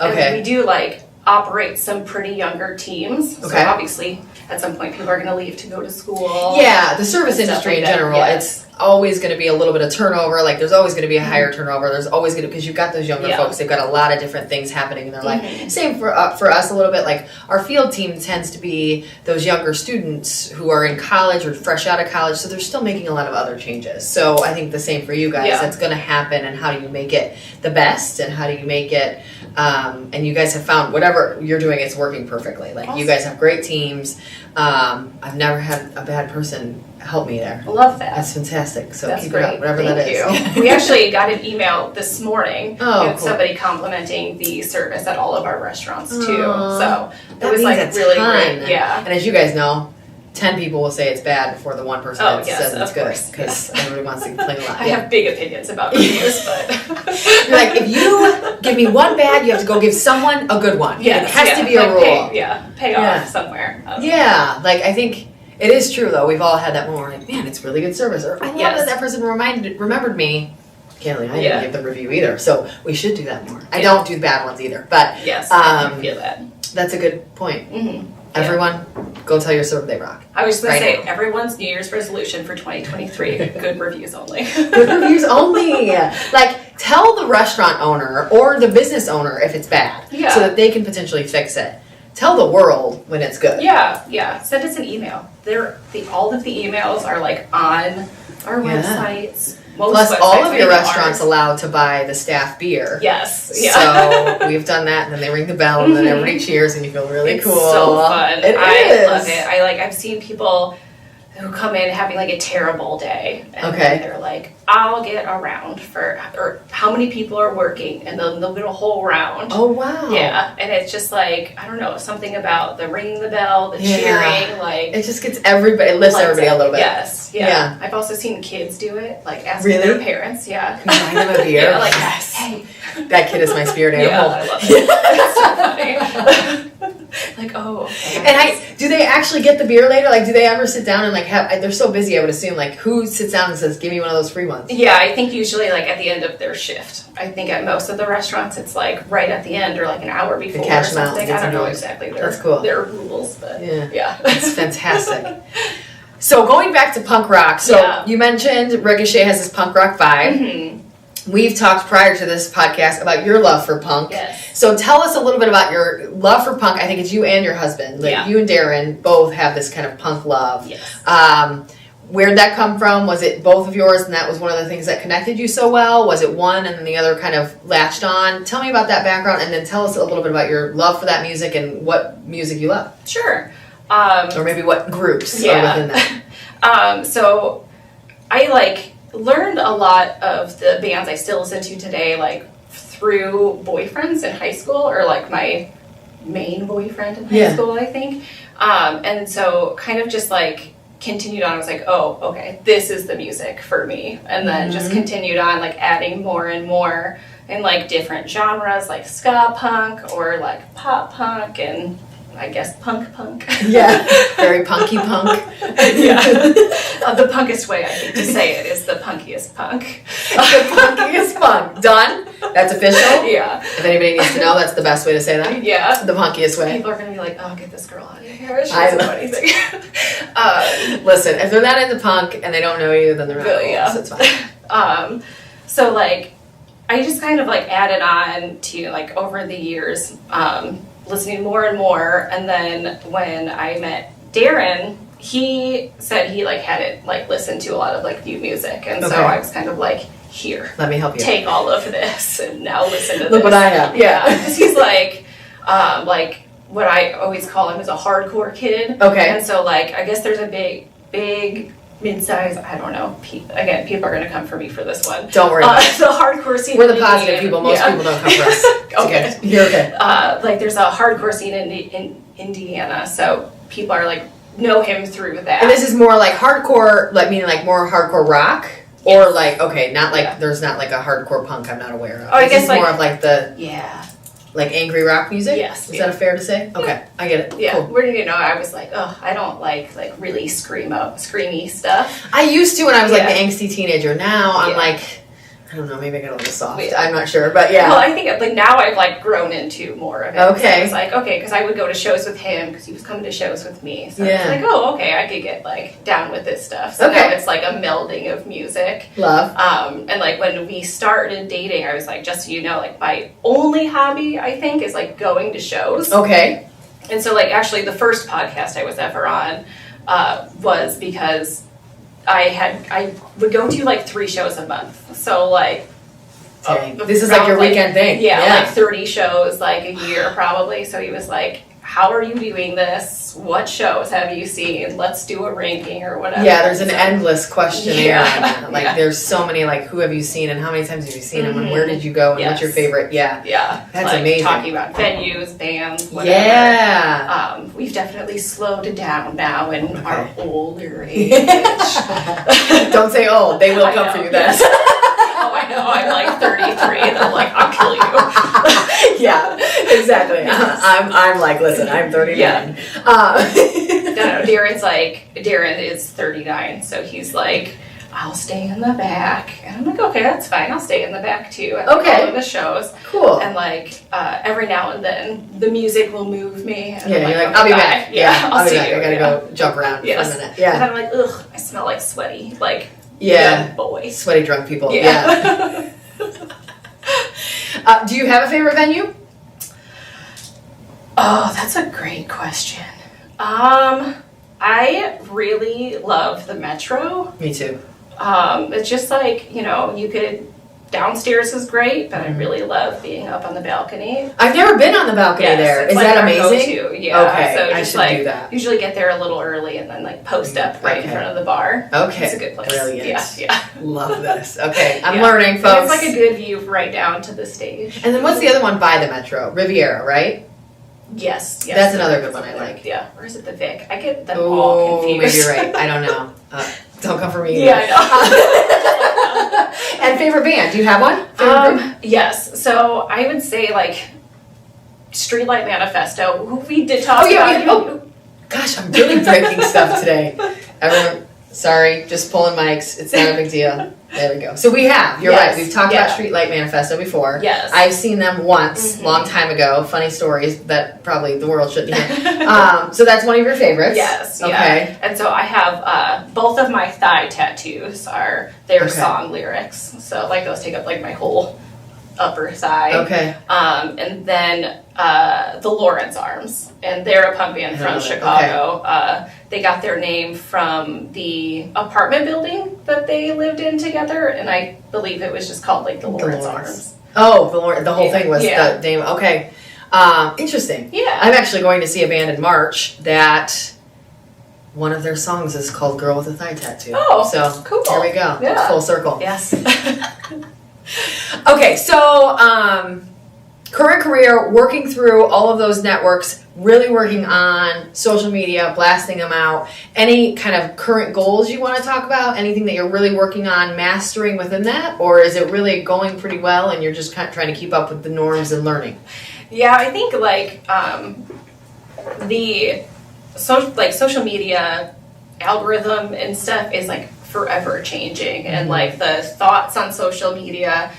Speaker 3: Okay.
Speaker 2: And we do like operate some pretty younger teams. So obviously at some point people are going to leave to go to school.
Speaker 3: Yeah, the service industry in general, it's always going to be a little bit of turnover. Like there's always going to be a higher turnover. There's always going to, because you've got those younger folks, they've got a lot of different things happening in their life. Same for us a little bit. Like our field team tends to be those younger students who are in college or fresh out of college, so they're still making a lot of other changes. So I think the same for you guys. That's going to happen, and how do you make it the best, and how do you make it and you guys have found whatever you're doing, it's working perfectly. Like you guys have great teams. I've never had a bad person help me there.
Speaker 2: I love that.
Speaker 3: That's fantastic. So
Speaker 2: that's
Speaker 3: keep
Speaker 2: great.
Speaker 3: it up, whatever
Speaker 2: Thank
Speaker 3: that is.
Speaker 2: You. We actually got an email this morning with
Speaker 3: cool.
Speaker 2: somebody complimenting the service at all of our restaurants too.
Speaker 3: Aww.
Speaker 2: So it was like really great. Yeah.
Speaker 3: And as you guys know, 10 people will say it's bad before the one person says it's good, because everybody wants to complain a lot.
Speaker 2: I have big opinions about reviews, but
Speaker 3: you're like, if you give me one bad, you have to go give someone a good one. It has to be a rule.
Speaker 2: Pay off somewhere.
Speaker 3: Like I think it is true though. We've all had that moment where like, man, it's really good service, or I love that person remembered me. Candidly, I didn't give the review either, so we should do that more. I don't do the bad ones either, but
Speaker 2: I feel that.
Speaker 3: That's a good point. Everyone, go tell your server they rock.
Speaker 2: I was going to say, everyone's New Year's resolution for 2023, good reviews only.
Speaker 3: Good reviews only. Like, tell the restaurant owner or the business owner if it's bad, so that they can potentially fix it. tell the world when it's good.
Speaker 2: Yeah. Send us an email. All of the emails are like on our websites.
Speaker 3: Plus, all of your restaurants allowed to buy the staff beer.
Speaker 2: Yes. Yeah.
Speaker 3: So we've done that, and then they ring the bell, and then everybody cheers, and you feel really
Speaker 2: it's
Speaker 3: cool.
Speaker 2: So fun.
Speaker 3: I
Speaker 2: love it. I've seen people who come in having like a terrible day, and then they're like, "I'll get around or how many people are working," and they'll get a whole round.
Speaker 3: Oh wow!
Speaker 2: Yeah, and it's just like I don't know, something about the ringing the bell, the cheering, like
Speaker 3: it just gets everybody. It lifts everybody a little bit.
Speaker 2: Yes, yeah. I've also seen kids do it, like asking their parents. Yeah,
Speaker 3: can you buy them a beer?
Speaker 2: Yeah, like
Speaker 3: yes.
Speaker 2: Hey,
Speaker 3: that kid is my spirit animal.
Speaker 2: Yeah, I love it. It's so funny. Like, oh, okay.
Speaker 3: And do they actually get the beer later? Like, do they ever sit down and like they're so busy, I would assume, like, who sits down and says, give me one of those free ones?
Speaker 2: Yeah, I think usually like at the end of their shift. I think at most of the restaurants it's like right at the end or like an hour before or something. I don't know exactly their rules, but yeah.
Speaker 3: That's fantastic. So going back to punk rock, you mentioned Ricochet has this punk rock vibe.
Speaker 2: Mm-hmm.
Speaker 3: We've talked prior to this podcast about your love for punk.
Speaker 2: Yes.
Speaker 3: So tell us a little bit about your love for punk. I think it's you and your husband. Like you and Darren both have this kind of punk love.
Speaker 2: Yes.
Speaker 3: Where'd that come from? Was it both of yours and that was one of the things that connected you so well? Was it one and then the other kind of latched on? Tell me about that background and then tell us a little bit about your love for that music and what music you love.
Speaker 2: Sure.
Speaker 3: Or maybe what groups are within that.
Speaker 2: So I learned a lot of the bands I still listen to today, like through boyfriends in high school, or like my main boyfriend in high school, I think. And so kind of just like continued on. I was like, oh, okay, this is the music for me. And then just continued on like adding more and more in like different genres, like ska punk or like pop punk and I guess punk.
Speaker 3: Yeah, very punky punk.
Speaker 2: Yeah. The punkest way I think to say it is the punkiest punk.
Speaker 3: The punkiest punk. Done? That's official?
Speaker 2: Yeah.
Speaker 3: If anybody needs to know, that's the best way to say that.
Speaker 2: Yeah.
Speaker 3: The punkiest way.
Speaker 2: People are going to be like, oh, get this girl out of here. She doesn't know anything.
Speaker 3: Listen, if they're not into punk and they don't know you, then they're not cool, so it's fine.
Speaker 2: So, like, I just kind of, like, added on to, like, over the years, listening more and more, and then when I met Darren, he said he like hadn't like listened to a lot of like new music, and so I was kind of like, here,
Speaker 3: let me help you,
Speaker 2: take all of this and now listen to this.
Speaker 3: Look what I have.
Speaker 2: Yeah, because he's like what I always call him is a hardcore kid. And so like I guess there's a big mid-size, I don't know. Again, people are going to come for me for this one.
Speaker 3: Don't worry about it.
Speaker 2: The hardcore scene.
Speaker 3: We're the positive people. Most people don't come for us.
Speaker 2: Okay.
Speaker 3: You're okay.
Speaker 2: Like there's a hardcore scene in Indiana, so people are like know him through that.
Speaker 3: And this is more like hardcore, like meaning like more hardcore rock, or like not like there's not like a hardcore punk I'm not aware of.
Speaker 2: Oh, I guess
Speaker 3: is
Speaker 2: like
Speaker 3: more of like the like angry rock music?
Speaker 2: Yes.
Speaker 3: Is that fair to say? Okay, I get it.
Speaker 2: Yeah.
Speaker 3: Cool.
Speaker 2: Where did you know? I was like, oh, I don't like really screamy stuff.
Speaker 3: I used to when I was like the angsty teenager. Now I'm like, I don't know, maybe I got a little soft. I'm not sure, but yeah.
Speaker 2: Well, I think like now I've like grown into more of it.
Speaker 3: Okay.
Speaker 2: So I was like, okay, because I would go to shows with him because he was coming to shows with me. So I was like, oh, okay, I could get like down with this stuff. So now it's like a melding of music.
Speaker 3: Love.
Speaker 2: And like when we started dating, I was like, just so you know, like my only hobby I think is like going to shows.
Speaker 3: Okay.
Speaker 2: And so like actually the first podcast I was ever on was because I would go to like 3 shows a month. So like
Speaker 3: this is like your weekend thing.
Speaker 2: Yeah, like 30 shows like a year probably. So he was like, how are you doing this? What shows have you seen? Let's do a ranking or whatever.
Speaker 3: Yeah, there's an endless questionnaire. Like there's so many like who have you seen and how many times have you seen them and where did you go and what's your favorite? Yeah. That's
Speaker 2: like,
Speaker 3: amazing.
Speaker 2: Talking about venues, bands, whatever.
Speaker 3: Yeah.
Speaker 2: We've definitely slowed down now in our older age.
Speaker 3: Don't say old. They will come for you then.
Speaker 2: Oh, I know. I'm like 33 and I'm like, I'll kill you.
Speaker 3: Yeah, exactly. I'm like, listen, I'm 39.
Speaker 2: Yeah. No, Darren is 39, so he's like, I'll stay in the back. And I'm like, okay, that's fine. I'll stay in the back too at all of the shows.
Speaker 3: Cool.
Speaker 2: And like every now and then the music will move me. And
Speaker 3: you're like, I'll be back. Yeah, I'll be back. I gotta go jump around for a minute. Yeah.
Speaker 2: And I'm like, ugh, I smell like sweaty, like young boy.
Speaker 3: Sweaty drunk people. Yeah. Do you have a favorite venue?
Speaker 2: Oh, that's a great question. I really love the Metro.
Speaker 3: Me too.
Speaker 2: It's just like, you could, downstairs is great, but I really love being up on the balcony.
Speaker 3: I've never been on the balcony there. Is that amazing?
Speaker 2: Go-to. Yeah.
Speaker 3: Okay,
Speaker 2: So
Speaker 3: I
Speaker 2: just
Speaker 3: should do that.
Speaker 2: Usually get there a little early and then post up right in front of the bar.
Speaker 3: Okay.
Speaker 2: It's a good place.
Speaker 3: Brilliant.
Speaker 2: Yeah.
Speaker 3: Love this. Okay, I'm learning, folks.
Speaker 2: And it's like a good view right down to the stage.
Speaker 3: And then what's the other one by the Metro? Riviera, right?
Speaker 2: Yes.
Speaker 3: That's another good one I like.
Speaker 2: Yeah. Or is it the Vic? I get them all confused.
Speaker 3: Maybe you're right. I don't know. Don't come for me.
Speaker 2: Yeah, I
Speaker 3: know. And favorite band? Do you have one? Favorite group?
Speaker 2: Yes. So I would say Streetlight Manifesto, who we did talk about.
Speaker 3: Gosh, I'm really breaking stuff today. Everyone, sorry, just pulling mics. It's not a big deal. There we go. So we have. You're right. We've talked about Streetlight Manifesto before.
Speaker 2: Yes.
Speaker 3: I've seen them once, long time ago. Funny stories that probably the world shouldn't hear. So that's one of your favorites.
Speaker 2: Yes.
Speaker 3: Okay.
Speaker 2: Yeah. And so I have both of my thigh tattoos are their song lyrics. So those take up my whole upper thigh.
Speaker 3: Okay.
Speaker 2: And then the Lawrence Arms, and they're a punk band from Chicago. Okay. They got their name from the apartment building that they lived in together, and I believe it was just called the Lawrence Arms.
Speaker 3: Oh, the whole thing was the name. Okay. Interesting.
Speaker 2: Yeah.
Speaker 3: I'm actually going to see a band in March that one of their songs is called Girl with a Thigh Tattoo.
Speaker 2: Oh,
Speaker 3: so
Speaker 2: cool.
Speaker 3: There we go.
Speaker 2: Yeah.
Speaker 3: It's full circle.
Speaker 2: Yes.
Speaker 3: Okay, so current career, working through all of those networks, really working on social media, blasting them out. Any kind of current goals you want to talk about? Anything that you're really working on mastering within that? Or is it really going pretty well and you're just kind of trying to keep up with the norms and learning?
Speaker 2: Yeah, I think the social media algorithm and stuff is forever changing, and the thoughts on social media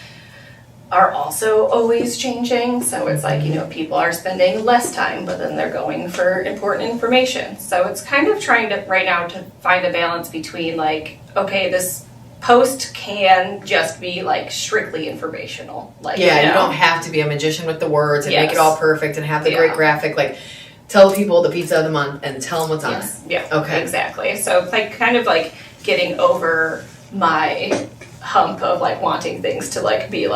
Speaker 2: are also always changing. So it's people are spending less time, but then they're going for important information. So it's kind of trying to right now to find a balance between okay, this post can just be strictly informational.
Speaker 3: You don't have to be a magician with the words and make it all perfect and have the great graphic. Tell people the pizza of the month and tell them what's on it.
Speaker 2: Yeah.
Speaker 3: Okay.
Speaker 2: Exactly. So kind of getting over my hump of wanting things to be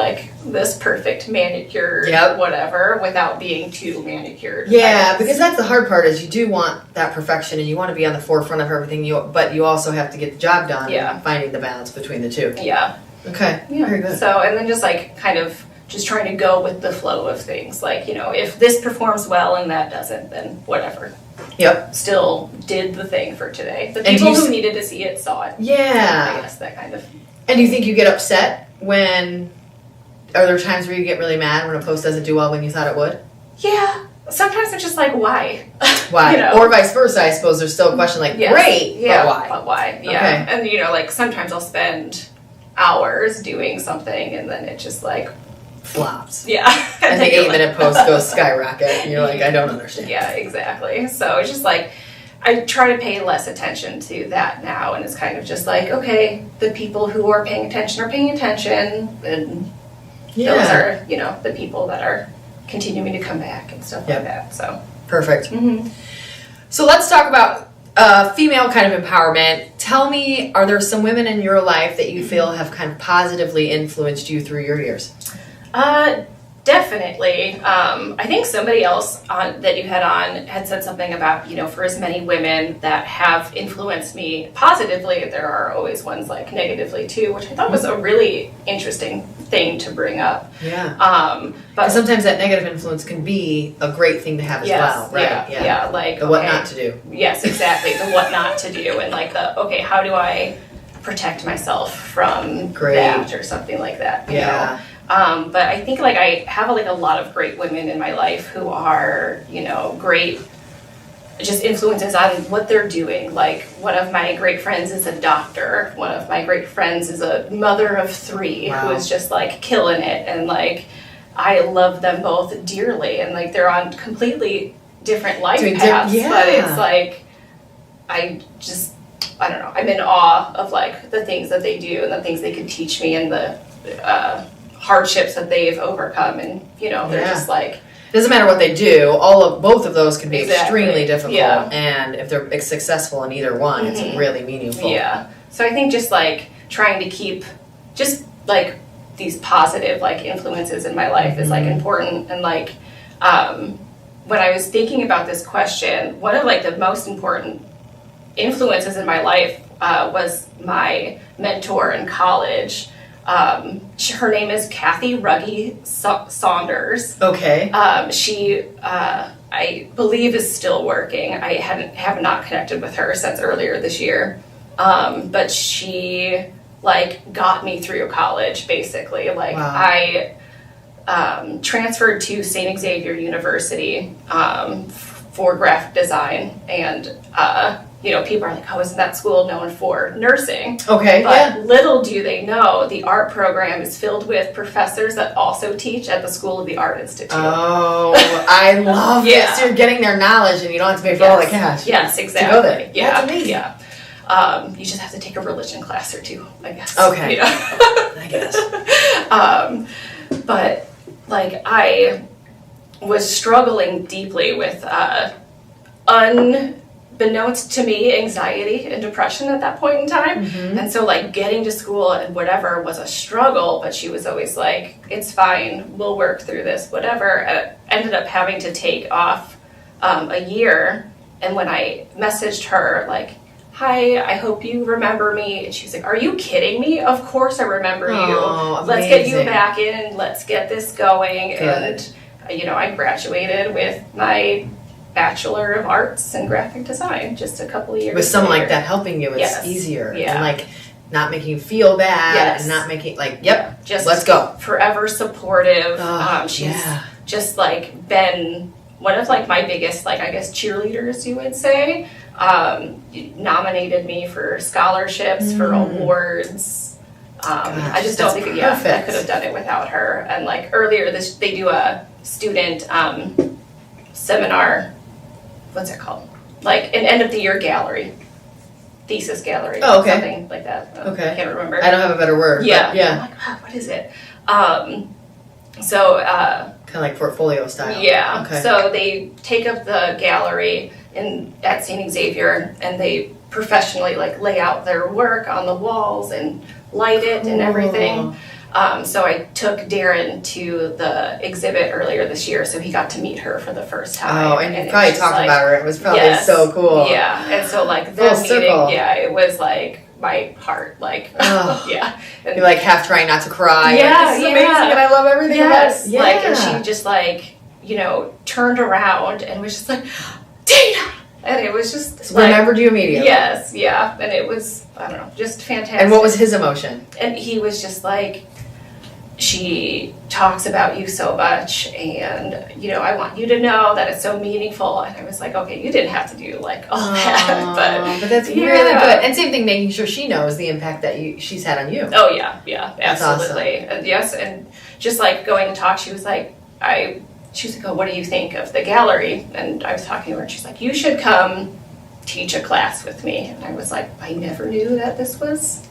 Speaker 2: this perfect manicured whatever without being too manicured.
Speaker 3: Yeah, because that's the hard part is you do want that perfection and you want to be on the forefront of everything, but you also have to get the job done and finding the balance between the two.
Speaker 2: Yeah.
Speaker 3: Okay. Yeah. Very good.
Speaker 2: So, and then just kind of just trying to go with the flow of things. If this performs well and that doesn't, then whatever.
Speaker 3: Yep.
Speaker 2: Still did the thing for today. The people who needed to see it saw it.
Speaker 3: Yeah.
Speaker 2: I guess that kind of.
Speaker 3: And do you think you get upset when? Are there times where you get really mad when a post doesn't do well when you thought it would?
Speaker 2: Yeah. Sometimes it's just why?
Speaker 3: Why? Or vice versa, I suppose there's still a question great,
Speaker 2: yeah,
Speaker 3: but why?
Speaker 2: But why? Yeah. Okay. And sometimes I'll spend hours doing something and then it just
Speaker 3: flops.
Speaker 2: Yeah.
Speaker 3: And the 8-minute post goes skyrocket and you're I don't understand.
Speaker 2: Yeah, exactly. So it's just I try to pay less attention to that now, and it's kind of just okay, the people who are paying attention, and those are, the people that are continuing to come back and stuff like that. So
Speaker 3: perfect.
Speaker 2: Mm-hmm.
Speaker 3: So let's talk about female kind of empowerment. Tell me, are there some women in your life that you feel have kind of positively influenced you through your years?
Speaker 2: Definitely. I think somebody else that you had on had said something about, for as many women that have influenced me positively, there are always ones negatively too, which I thought was a really interesting thing to bring up.
Speaker 3: Yeah. But sometimes that negative influence can be a great thing to have as well, right?
Speaker 2: Yeah.
Speaker 3: The what not to do.
Speaker 2: Yes, exactly. The what not to do, and how do I protect myself from that or something like that? You know? But I think I have a lot of great women in my life who are, great just influences on what they're doing. One of my great friends is a doctor. One of my great friends is a mother of 3 who is just killing it. And I love them both dearly. And they're on completely different life paths. But it's I don't know. I'm in awe of the things that they do and the things they could teach me and the hardships that they've overcome, and they're just
Speaker 3: doesn't matter what they do, both of those can be
Speaker 2: Exactly.
Speaker 3: extremely difficult.
Speaker 2: Yeah.
Speaker 3: And if they're successful in either one, it's really meaningful.
Speaker 2: Yeah. So I think just like trying to keep just like these positive like influences in my life is like important. And like when I was thinking about this question, one of like the most important influences in my life was my mentor in college. Her name is Kathy Ruggie Saunders.
Speaker 3: Okay.
Speaker 2: She, I believe, is still working. I have not connected with her since earlier this year. But she like got me through college basically. Like
Speaker 3: wow.
Speaker 2: I transferred to Saint Xavier University for graphic design, and people are like, oh, isn't that school known for nursing?
Speaker 3: Okay,
Speaker 2: but little do they know, the art program is filled with professors that also teach at the School of the Art Institute.
Speaker 3: Oh, I love it. So you're getting their knowledge, and you don't have to pay for all the cash.
Speaker 2: Yes, exactly.
Speaker 3: To go there.
Speaker 2: Yeah,
Speaker 3: that's amazing.
Speaker 2: Yeah. You just have to take a religion class or two, I guess.
Speaker 3: Okay.
Speaker 2: I
Speaker 3: guess.
Speaker 2: But like I was struggling deeply with unbeknownst to me anxiety and depression at that point in time. And so like getting to school and whatever was a struggle, but she was always like, it's fine, we'll work through this, whatever. I ended up having to take off a year, and when I messaged her like, hi, I hope you remember me. And she's like, are you kidding me? Of course I remember you. Let's get you back in. Let's get this going.
Speaker 3: Good.
Speaker 2: And, I graduated with my Bachelor of Arts in graphic design just a couple of years
Speaker 3: With someone
Speaker 2: later.
Speaker 3: like that helping you, it's
Speaker 2: Yes.
Speaker 3: easier.
Speaker 2: Yeah.
Speaker 3: And like not making you feel bad
Speaker 2: Yes.
Speaker 3: and not making yep,
Speaker 2: just
Speaker 3: let's go.
Speaker 2: Forever supportive.
Speaker 3: Oh,
Speaker 2: She's just like been one of like my biggest, like I guess, cheerleaders, you would say. Nominated me for scholarships, for awards. I just don't think I could have done it without her. And like earlier they do a student seminar. What's it called? Like an end of the year gallery, thesis gallery.
Speaker 3: Oh, okay.
Speaker 2: Something like that.
Speaker 3: Okay.
Speaker 2: I can't remember.
Speaker 3: I don't have a better word.
Speaker 2: Yeah.
Speaker 3: But yeah.
Speaker 2: I'm like, oh, what is it? Kind
Speaker 3: of like portfolio style.
Speaker 2: Yeah.
Speaker 3: Okay.
Speaker 2: So they take up the gallery at Saint Xavier, and they professionally like lay out their work on the walls and light it and everything. So I took Darren to the exhibit earlier this year, so he got to meet her for the first time.
Speaker 3: Oh, and you probably talked
Speaker 2: like,
Speaker 3: about her. It was probably so cool.
Speaker 2: Yeah, and so like
Speaker 3: Full
Speaker 2: that meeting,
Speaker 3: circle.
Speaker 2: it was like my heart, like yeah. And
Speaker 3: you're like half trying not to cry.
Speaker 2: Yeah,
Speaker 3: like, this is amazing, and I love everything about it. Yeah.
Speaker 2: Like, and she just like turned around and was just like, Dana, and it was just
Speaker 3: remembered you immediately.
Speaker 2: Yes, yeah, and it was, I don't know, just fantastic.
Speaker 3: And what was his emotion?
Speaker 2: And he was just like, she talks about you so much, and I want you to know that it's so meaningful. And I was like, okay, you didn't have to do like all that,
Speaker 3: but that's really good. And same thing, making sure she knows the impact that she's had on you.
Speaker 2: Oh yeah, absolutely.
Speaker 3: Awesome.
Speaker 2: And yes, and just like going to talk, she was like, oh, what do you think of the gallery? And I was talking to her, and she's like, you should come teach a class with me. And I was like, I never knew that this was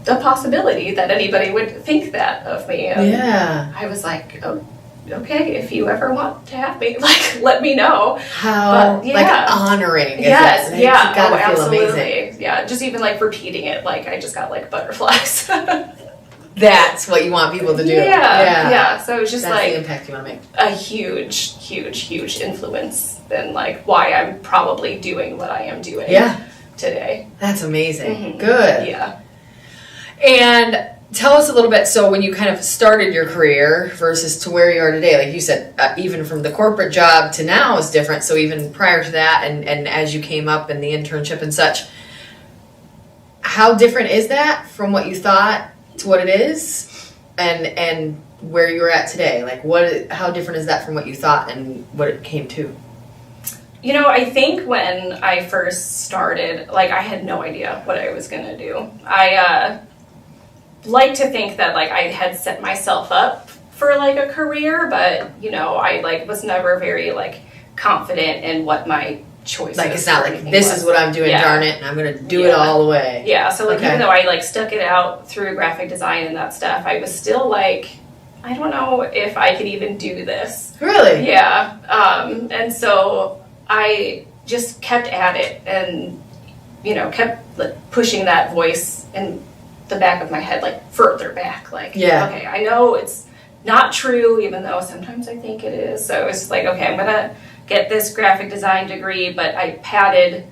Speaker 2: a possibility, that anybody would think that of me. And I was like, oh, okay, if you ever want to have me, like, let me know.
Speaker 3: How like honoring.
Speaker 2: Yes,
Speaker 3: It's gotta feel
Speaker 2: absolutely.
Speaker 3: amazing.
Speaker 2: Yeah, just even like repeating it, like I just got like butterflies.
Speaker 3: That's what you want people to do.
Speaker 2: Yeah. So it was just
Speaker 3: that's
Speaker 2: like
Speaker 3: the impact you want to make.
Speaker 2: a huge influence in like why I'm probably doing what I am doing today.
Speaker 3: That's amazing. Good.
Speaker 2: Yeah.
Speaker 3: And tell us a little bit, so when you kind of started your career versus to where you are today, like you said, even from the corporate job to now is different. So even prior to that and as you came up in the internship and such, how different is that from what you thought to what it is and where you're at today? Like how different is that from what you thought and what it came to?
Speaker 2: I think when I first started, like I had no idea what I was going to do. I like to think that like I had set myself up for like a career, but I like was never very like confident in what my choices. Like
Speaker 3: it's not like this is what I'm doing, darn it, and I'm gonna do it all the way.
Speaker 2: Yeah, so like even though I like stuck it out through graphic design and that stuff, I was still like I don't know if I could even do this.
Speaker 3: Really?
Speaker 2: Yeah. And so I just kept at it and, kept like, pushing that voice in the back of my head, like further back. Like, okay, I know it's not true, even though sometimes I think it is. So it was just like, okay, I'm going to get this graphic design degree, but I padded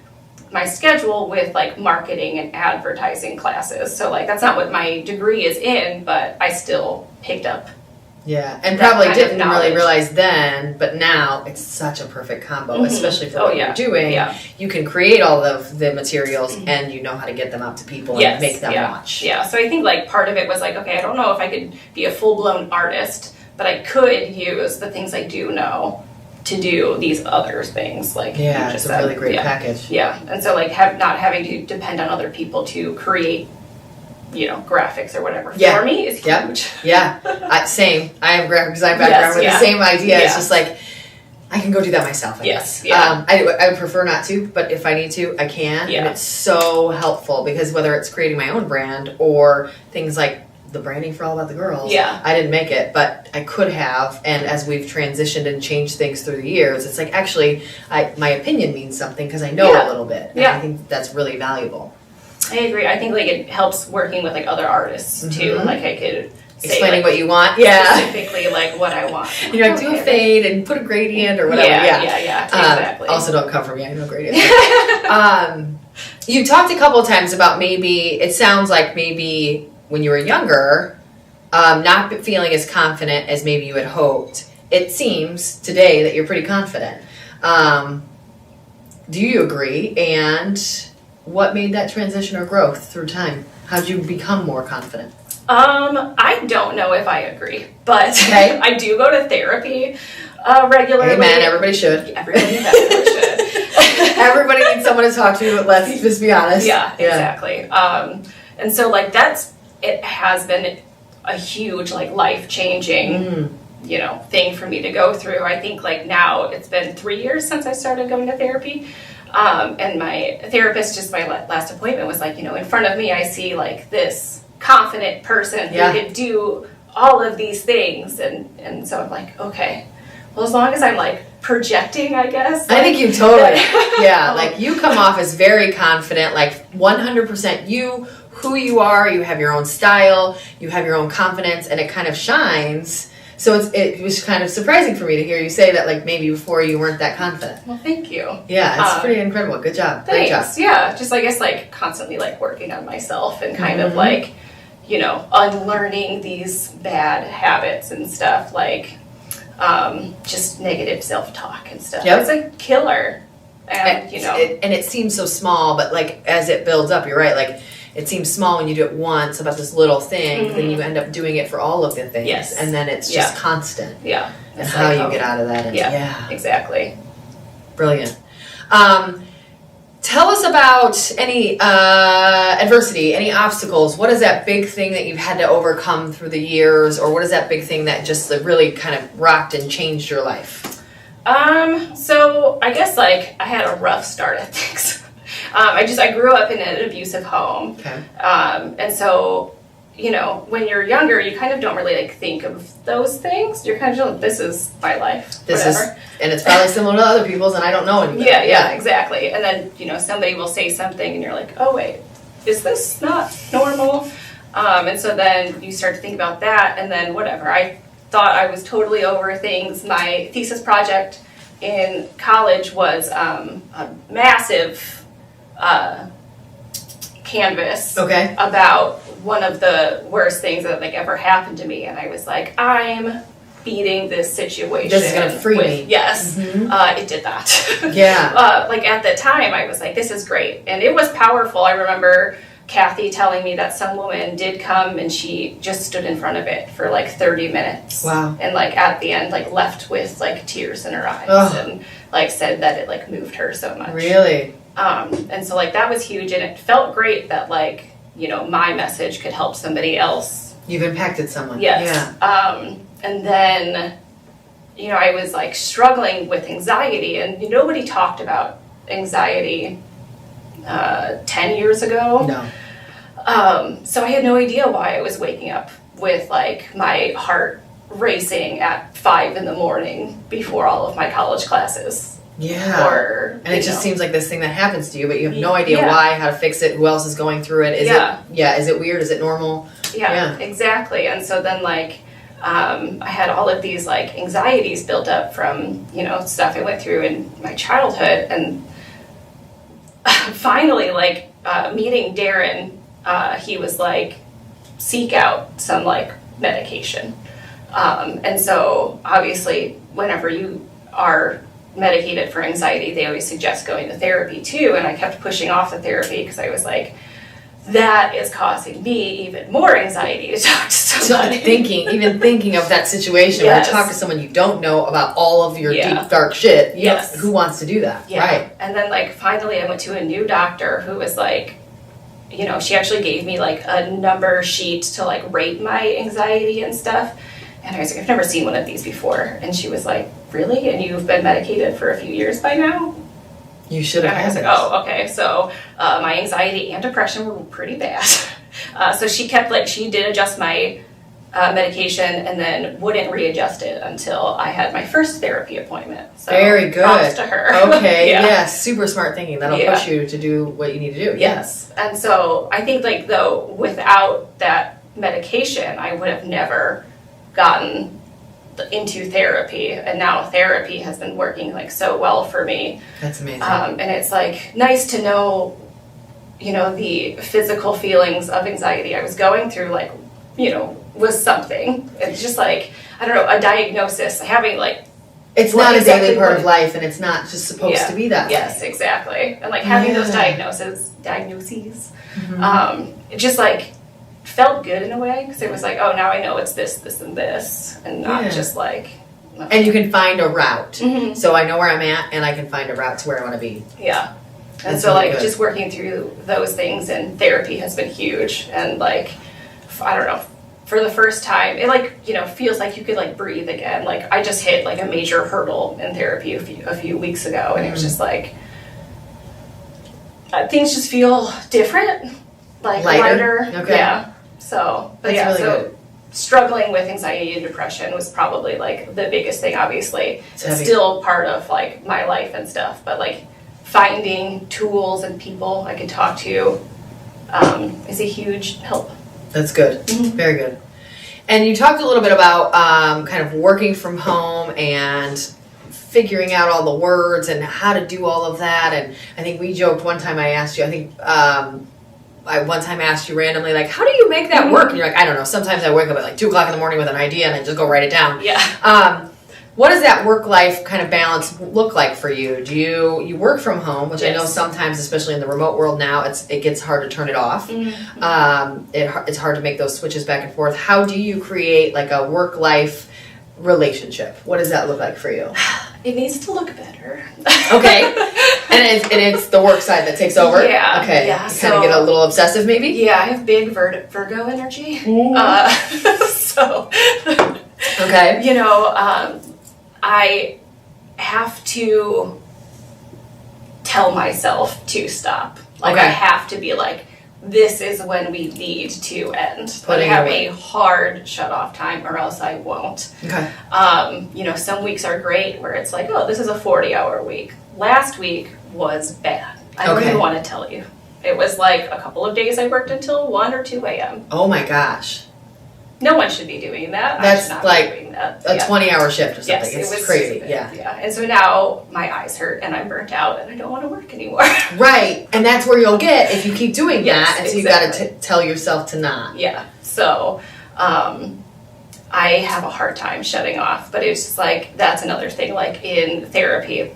Speaker 2: my schedule with like marketing and advertising classes. So like that's not what my degree is in, but I still picked up.
Speaker 3: Yeah, and probably didn't really realize then, but now it's such a perfect combo, especially for what you're doing. Yeah. You can create all of the materials and you know how to get them out to people and make them watch.
Speaker 2: Yeah, so I think like part of it was like, okay, I don't know if I could be a full-blown artist, but I could use the things I do know to do these other things. Like
Speaker 3: it's a really great package.
Speaker 2: Yeah, and so like not having to depend on other people to create graphics or whatever for me is huge.
Speaker 3: Same. I have graphic design background with the same idea. It's just like I can go do that myself. I guess. I would prefer not to, but if I need to, I can. And it's so helpful because whether it's creating my own brand or things like the branding for All About the Girls. I didn't make it, but I could have. And as we've transitioned and changed things through the years, it's like actually my opinion means something because I know a little bit. And I think that's really valuable.
Speaker 2: I agree. I think like it helps working with like other artists too. Like I could say,
Speaker 3: explaining
Speaker 2: like,
Speaker 3: what you want.
Speaker 2: Specifically like what I want.
Speaker 3: You're like, do a fade and put a gradient or whatever.
Speaker 2: Exactly.
Speaker 3: Also don't come for me. I know gradient. You talked a couple of times about it sounds like maybe when you were younger, not feeling as confident as maybe you had hoped. It seems today that you're pretty confident. Do you agree? And what made that transition or growth through time? How'd you become more confident?
Speaker 2: I don't know if I agree, but I do go to therapy regularly.
Speaker 3: Amen. Everybody should.
Speaker 2: Everybody definitely should.
Speaker 3: Everybody needs someone to talk to. Let's just be honest.
Speaker 2: Yeah, exactly. And so like it has been a huge like life-changing thing for me to go through. I think like now it's been 3 years since I started going to therapy. And my therapist, just my last appointment, was like, in front of me, I see like this confident person who could do all of these things. And so I'm like, okay, well, as long as I'm like projecting, I guess.
Speaker 3: I think you totally, like you come off as very confident, like 100% you, who you are, you have your own style, you have your own confidence, and it kind of shines. So it was kind of surprising for me to hear you say that, like, maybe before you weren't that confident.
Speaker 2: Well, thank you.
Speaker 3: Yeah, it's pretty incredible. Good job.
Speaker 2: Thanks.
Speaker 3: Great job.
Speaker 2: Yeah, just, I guess, like, constantly, like, working on myself and kind of, like, unlearning these bad habits and stuff, like, just negative self-talk and stuff. It's a killer. And
Speaker 3: it seems so small, but, like, as it builds up, you're right, like, it seems small when you do it once about this little thing, then you end up doing it for all of the things, and then it's just constant.
Speaker 2: Yeah.
Speaker 3: And how you get out of that.
Speaker 2: Exactly.
Speaker 3: Brilliant. Tell us about any adversity, any obstacles. What is that big thing that you've had to overcome through the years, or what is that big thing that just really kind of rocked and changed your life?
Speaker 2: So I guess like I had a rough start at things. I grew up in an abusive home.
Speaker 3: Okay.
Speaker 2: And so, when you're younger, you kind of don't really like think of those things. You're kind of just like, this is my life.
Speaker 3: And it's probably similar to other people's, and I don't know anything.
Speaker 2: Yeah, exactly. And then, somebody will say something and you're like, oh wait, is this not normal? And so then you start to think about that, and then whatever. I thought I was totally over things. My thesis project in college was a massive canvas about one of the worst things that like ever happened to me, and I was like, I'm beating this situation.
Speaker 3: This is gonna free me.
Speaker 2: Yes. It did that. Like at the time I was like, this is great, and it was powerful. I remember Kathy telling me that some woman did come and she just stood in front of it for like 30 minutes.
Speaker 3: Wow.
Speaker 2: And like at the end like left with like tears in her eyes and like said that it like moved her so much.
Speaker 3: Really?
Speaker 2: And so like that was huge, and it felt great that like, my message could help somebody else.
Speaker 3: You've impacted someone.
Speaker 2: Yes.
Speaker 3: Yeah.
Speaker 2: And then, I was like struggling with anxiety, and nobody talked about anxiety 10 years ago.
Speaker 3: No.
Speaker 2: So I had no idea why I was waking up with like my heart racing at 5 a.m. before all of my college classes.
Speaker 3: Yeah. And it just seems like this thing that happens to you, but you have no idea why, how to fix it, who else is going through it. Is it weird? Is it normal?
Speaker 2: Yeah, exactly. And so then like, I had all of these like anxieties built up from, stuff I went through in my childhood. And finally, like, meeting Darren, he was like, seek out some like medication. And so obviously whenever you are medicated for anxiety, they always suggest going to therapy too. And I kept pushing off the therapy because I was like, that is causing me even more anxiety to talk to somebody.
Speaker 3: Even thinking of that situation where you talk to someone you don't know about all of your deep, dark shit.
Speaker 2: Yes.
Speaker 3: Who wants to do that?
Speaker 2: Yeah.
Speaker 3: Right.
Speaker 2: And then like finally I went to a new doctor who was like, she actually gave me like a number sheet to like rate my anxiety and stuff. And I was like, I've never seen one of these before. And she was like, really? And you've been medicated for a few years by now?
Speaker 3: You should have.
Speaker 2: And I was like, oh, okay. So my anxiety and depression were pretty bad. So she did adjust my medication and then wouldn't readjust it until I had my first therapy appointment. So
Speaker 3: very good.
Speaker 2: Props to her.
Speaker 3: Okay, yes, super smart thinking. That'll push you to do what you need to do.
Speaker 2: Yes. And so I think like though without that medication, I would have never gotten into therapy, and now therapy has been working like so well for me.
Speaker 3: That's amazing.
Speaker 2: And it's like nice to know, the physical feelings of anxiety I was going through, like, was something. It's just like, I don't know, a diagnosis, having like,
Speaker 3: it's not a daily part of life, and it's not just supposed to be that way.
Speaker 2: Yes, exactly. And like having those diagnoses, it just like felt good in a way, because it was like, oh, now I know it's this, this, and this, and not just like. Okay.
Speaker 3: And you can find a route. Mm-hmm. So I know where I'm at, and I can find a route to where I want to be.
Speaker 2: Yeah. And so like just working through those things, and therapy has been huge. And like, I don't know, for the first time, it like, feels like you could like breathe again. Like I just hit like a major hurdle in therapy a few weeks ago, and it was just like, things just feel different, like lighter.
Speaker 3: Okay.
Speaker 2: Yeah. So, but
Speaker 3: that's really good.
Speaker 2: Struggling with anxiety and depression was probably like the biggest thing. Obviously, it's still part of like my life and stuff, but like finding tools and people I can talk to is a huge help.
Speaker 3: That's good. Mm-hmm. Very good. And you talked a little bit about kind of working from home and figuring out all the words and how to do all of that. And I think we joked one time, I asked you, I one time asked you randomly, like, how do you make that work? And you're like, I don't know. Sometimes I wake up at like 2 o'clock in the morning with an idea and I just go write it down.
Speaker 2: Yeah.
Speaker 3: What does that work-life kind of balance look like for you? Do you work from home, which I know sometimes, especially in the remote world now, it gets hard to turn it off. Mm-hmm. It's hard to make those switches back and forth. How do you create like a work-life relationship? What does that look like for you?
Speaker 2: It needs to look better.
Speaker 3: Okay. And it's the work side that takes over?
Speaker 2: Yeah.
Speaker 3: Okay.
Speaker 2: Yeah,
Speaker 3: you kind of get a little obsessive maybe?
Speaker 2: Yeah, I have big Virgo energy.
Speaker 3: Mm-hmm.
Speaker 2: Okay. I have to tell myself to stop. Like, I have to be like, this is when we need to end. But I have a hard shut-off time, or else I won't.
Speaker 3: Okay.
Speaker 2: Some weeks are great where it's like, oh, this is a 40-hour week. Last week was bad. I don't even want to tell you. It was like a couple of days I worked until 1 or 2 a.m.
Speaker 3: Oh my gosh.
Speaker 2: No one should be doing that.
Speaker 3: That's
Speaker 2: I should not
Speaker 3: like
Speaker 2: be doing that.
Speaker 3: a 20-hour shift or something.
Speaker 2: Yes,
Speaker 3: it's
Speaker 2: it was
Speaker 3: crazy.
Speaker 2: stupid.
Speaker 3: Yeah.
Speaker 2: And so now my eyes hurt and I'm burnt out and I don't want to work anymore.
Speaker 3: Right. And that's where you'll get if you keep doing that. And so you got to tell yourself to not.
Speaker 2: Yeah. So I have a hard time shutting off. But it's just like, that's another thing. Like in therapy,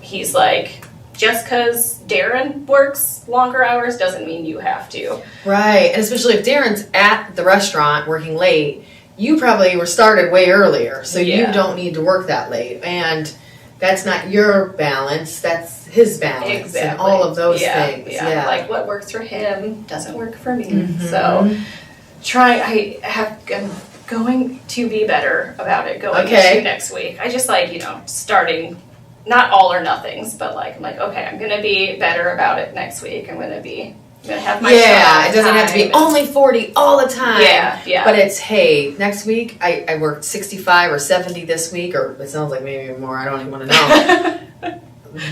Speaker 2: he's like, just because Darren works longer hours doesn't mean you have to.
Speaker 3: Right. And especially if Darren's at the restaurant working late, you probably were started way earlier. So you don't need to work that late. And that's not your balance. That's his balance.
Speaker 2: Exactly.
Speaker 3: And all of those things.
Speaker 2: Yeah. Like what works for him doesn't work for me. Mm-hmm. So I'm going to be better about it going into next week. I just starting... Not all or nothings, but I'm like, okay, I'm going to be better about it next week. I'm going to be I'm gonna have my
Speaker 3: it doesn't have to be only 40 all the time.
Speaker 2: Yeah.
Speaker 3: But it's, hey, next week I worked 65 or 70 this week, or it sounds like maybe more. I don't even want to know.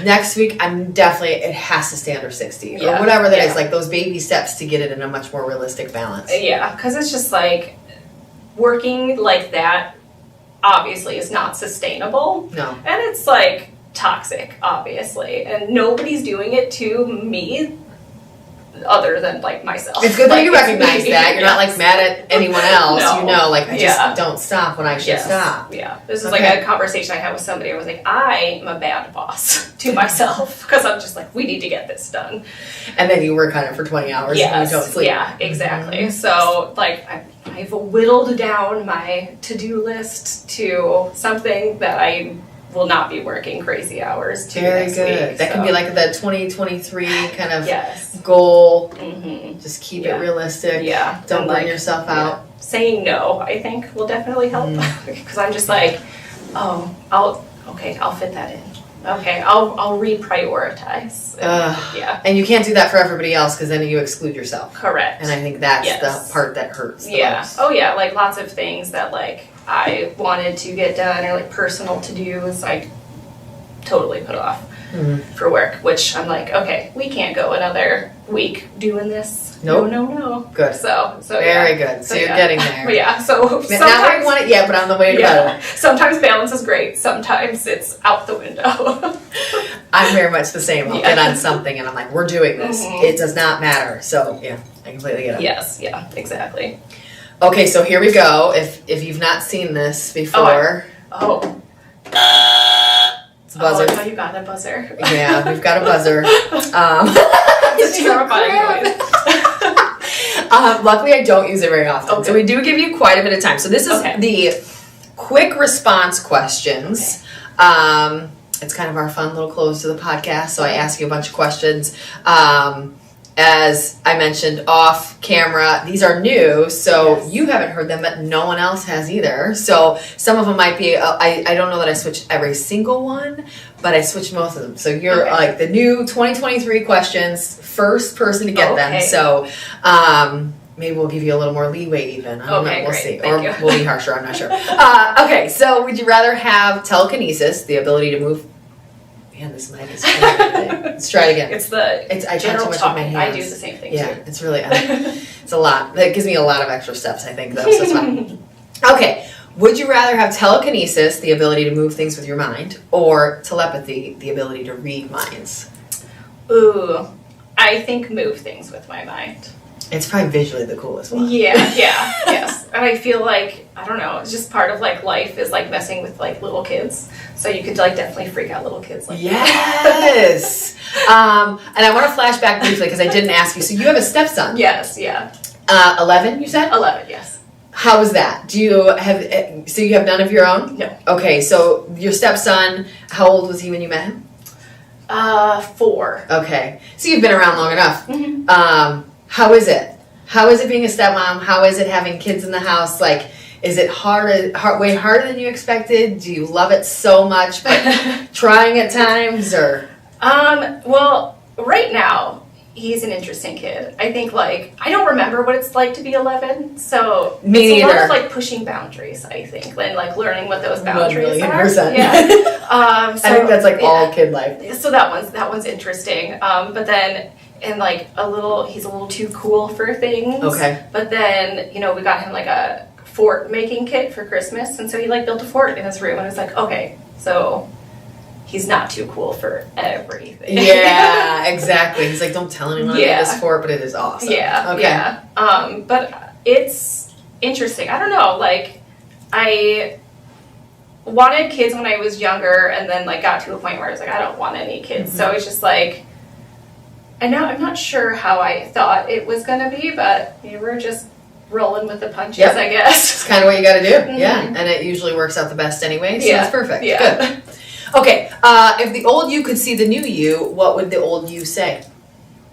Speaker 3: Next week, it has to stay under 60 or whatever that is. Like those baby steps to get it in a much more realistic balance.
Speaker 2: Yeah, because it's just like working like that. Obviously, is not sustainable.
Speaker 3: No,
Speaker 2: and it's like toxic, obviously, and nobody's doing it to me. Other than like myself.
Speaker 3: It's good that you recognize that. You're not like mad at anyone else.
Speaker 2: No.
Speaker 3: You know, like I just don't stop when I should stop.
Speaker 2: Yeah. This is like a conversation I had with somebody. I was like, I am a bad boss to myself because I'm just like, we need to get this done.
Speaker 3: And then you work on it for 20 hours and you don't sleep.
Speaker 2: Yeah, exactly. So like I've whittled down my to-do list to something that I will not be working crazy hours to next week.
Speaker 3: That can be like the 2023 kind of goal. Just keep it realistic.
Speaker 2: Yeah.
Speaker 3: Don't burn yourself out.
Speaker 2: Saying no, I think, will definitely help because I'm just like, I'll fit that in. Okay, I'll reprioritize.
Speaker 3: And you can't do that for everybody else because then you exclude yourself.
Speaker 2: Correct.
Speaker 3: And I think that's the part that hurts the most.
Speaker 2: Oh yeah, like lots of things that like I wanted to get done or like personal to-dos I totally put off for work, which I'm like, okay, we can't go another week doing this.
Speaker 3: Nope.
Speaker 2: No.
Speaker 3: Good.
Speaker 2: So
Speaker 3: very good. So you're getting there.
Speaker 2: But yeah, so sometimes,
Speaker 3: not where you want it yet, but on the way to better.
Speaker 2: Sometimes balance is great. Sometimes it's out the window.
Speaker 3: I'm very much the same. I'll get on something and I'm like, we're doing this. It does not matter. So yeah, I completely get it.
Speaker 2: Yes, yeah, exactly.
Speaker 3: Okay, so here we go. If you've not seen this before. It's a buzzer.
Speaker 2: Oh, you got a buzzer.
Speaker 3: Yeah, we've got a buzzer.
Speaker 2: It's terrifying noise.
Speaker 3: Luckily, I don't use it very often. So we do give you quite a bit of time. So this is the quick response questions. It's kind of our fun little close to the podcast. So I ask you a bunch of questions. As I mentioned off camera, these are new, so you haven't heard them, but no one else has either. So some of them might be, I don't know that I switched every single one, but I switched most of them. So you're like the new 2023 questions, first person to get them. So maybe we'll give you a little more leeway even. I don't know, we'll see. Or we'll be harsher, I'm not sure. Okay, so would you rather have telekinesis, the ability to move? Man, this mic is crazy. Let's try it again.
Speaker 2: I
Speaker 3: general too much with my hands.
Speaker 2: I do the same thing too.
Speaker 3: It's really, it's a lot. That gives me a lot of extra steps, I think, though, so it's fine. Okay, would you rather have telekinesis, the ability to move things with your mind, or telepathy, the ability to read minds?
Speaker 2: Ooh, I think move things with my mind.
Speaker 3: It's probably visually the coolest one.
Speaker 2: Yes. And I feel like, I don't know, it's just part of like life is like messing with like little kids. So you could like definitely freak out little kids like
Speaker 3: Yes. And I want to flash back briefly because I didn't ask you. So you have a stepson.
Speaker 2: Yes, yeah.
Speaker 3: 11, you said?
Speaker 2: 11, yes.
Speaker 3: How was that? Do you have, so you have none of your own?
Speaker 2: No.
Speaker 3: Okay, so your stepson, how old was he when you met him?
Speaker 2: 4.
Speaker 3: Okay. So you've been around long enough.
Speaker 2: Mm-hmm.
Speaker 3: How is it? How is it being a stepmom? How is it having kids in the house? Like, is it way harder than you expected? Do you love it so much, but trying at times, or?
Speaker 2: Well, right now, he's an interesting kid. I think, like, I don't remember what it's like to be 11, so
Speaker 3: Me
Speaker 2: it's a lot
Speaker 3: neither.
Speaker 2: of, like, pushing boundaries, I think, and, like, learning what those boundaries
Speaker 3: 1,000,000%.
Speaker 2: Yeah.
Speaker 3: I think that's, like, all kid life.
Speaker 2: So that one's interesting. But then, and, like, he's a little too cool for things.
Speaker 3: Okay.
Speaker 2: But then, you know, we got him, like, a fort making kit for Christmas, and so he, like, built a fort in his room, and it's like, okay, so he's not too cool for everything.
Speaker 3: Yeah, exactly. He's like, don't tell anyone I made this fort, but it is awesome.
Speaker 2: Yeah,
Speaker 3: okay.
Speaker 2: Yeah. But it's interesting. I don't know, like, I wanted kids when I was younger, and then, like, got to a point where I was like, I don't want any kids. Mm-hmm. So it's just like, and now I'm not sure how I thought it was going to be, but we're just rolling with the punches, I guess.
Speaker 3: It's kind of what you got to do.
Speaker 2: Mm-hmm.
Speaker 3: Yeah, and it usually works out the best anyway, so it's perfect.
Speaker 2: Yeah.
Speaker 3: Good. Okay, if the old you could see the new you, what would the old you say?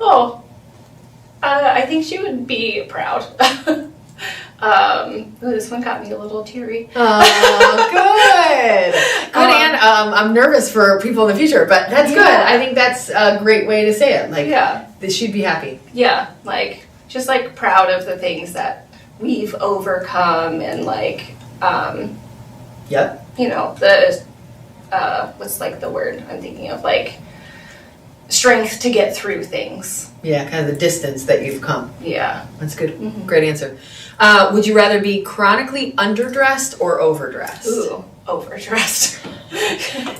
Speaker 2: I think she would be proud. This one got me a little teary.
Speaker 3: Oh, good. Good, and I'm nervous for people in the future, but that's good. I think that's a great way to say it. Like, she'd be happy.
Speaker 2: Yeah, like just like proud of the things that we've overcome and like
Speaker 3: Yep.
Speaker 2: you know, the what's like the word I'm thinking of, like strength to get through things.
Speaker 3: Yeah, kind of the distance that you've come.
Speaker 2: Yeah.
Speaker 3: That's good. Great answer. Would you rather be chronically underdressed or overdressed?
Speaker 2: Ooh, overdressed.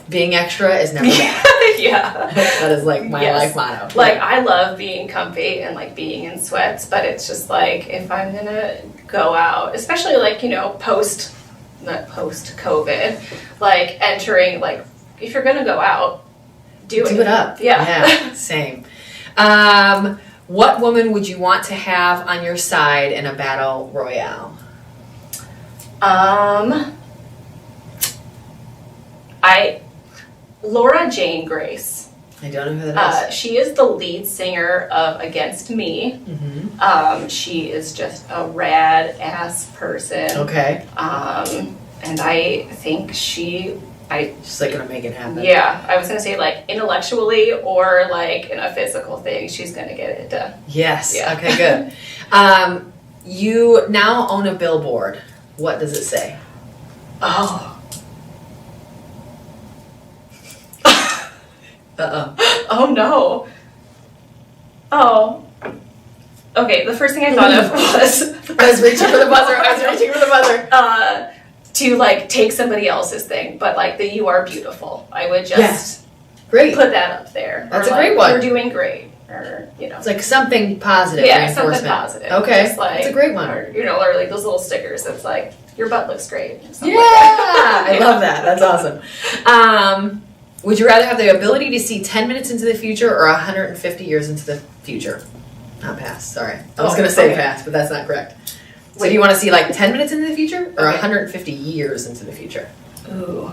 Speaker 3: Being extra is never bad.
Speaker 2: Yeah.
Speaker 3: That is like my life motto.
Speaker 2: Like I love being comfy and like being in sweats, but it's just like if I'm gonna go out, especially like, you know, not post COVID, like entering, like if you're gonna go out, do it
Speaker 3: up.
Speaker 2: Yeah.
Speaker 3: Same. What woman would you want to have on your side in a battle royale?
Speaker 2: Laura Jane Grace.
Speaker 3: I don't know who that is.
Speaker 2: She is the lead singer of Against Me. She is just a rad ass person.
Speaker 3: Okay.
Speaker 2: And I think she's
Speaker 3: like gonna make it happen.
Speaker 2: Yeah, I was gonna say like intellectually or like in a physical thing, she's gonna get it done.
Speaker 3: Yes.
Speaker 2: Yeah.
Speaker 3: Okay, good. You now own a billboard. What does it say?
Speaker 2: Oh. Oh no. Oh. Okay, the first thing I thought of was
Speaker 3: I was reaching for the buzzer.
Speaker 2: To like take somebody else's thing, but like the "You Are Beautiful." I would just
Speaker 3: great.
Speaker 2: Put that up there.
Speaker 3: That's
Speaker 2: or,
Speaker 3: a great one.
Speaker 2: You're doing great, or you know,
Speaker 3: It's like something positive.
Speaker 2: yeah, something
Speaker 3: reinforcement.
Speaker 2: positive.
Speaker 3: Okay,
Speaker 2: just like,
Speaker 3: that's a great one.
Speaker 2: Or, you know, or like those little stickers that's like your butt looks great.
Speaker 3: Yeah,
Speaker 2: Like that.
Speaker 3: I love that. That's awesome. Would you rather have the ability to see 10 minutes into the future or 150 years into the future? Not past, sorry. I was going to say past, but that's not correct. So do you want to see like 10 minutes into the future or 150 years into the future?
Speaker 2: Ooh.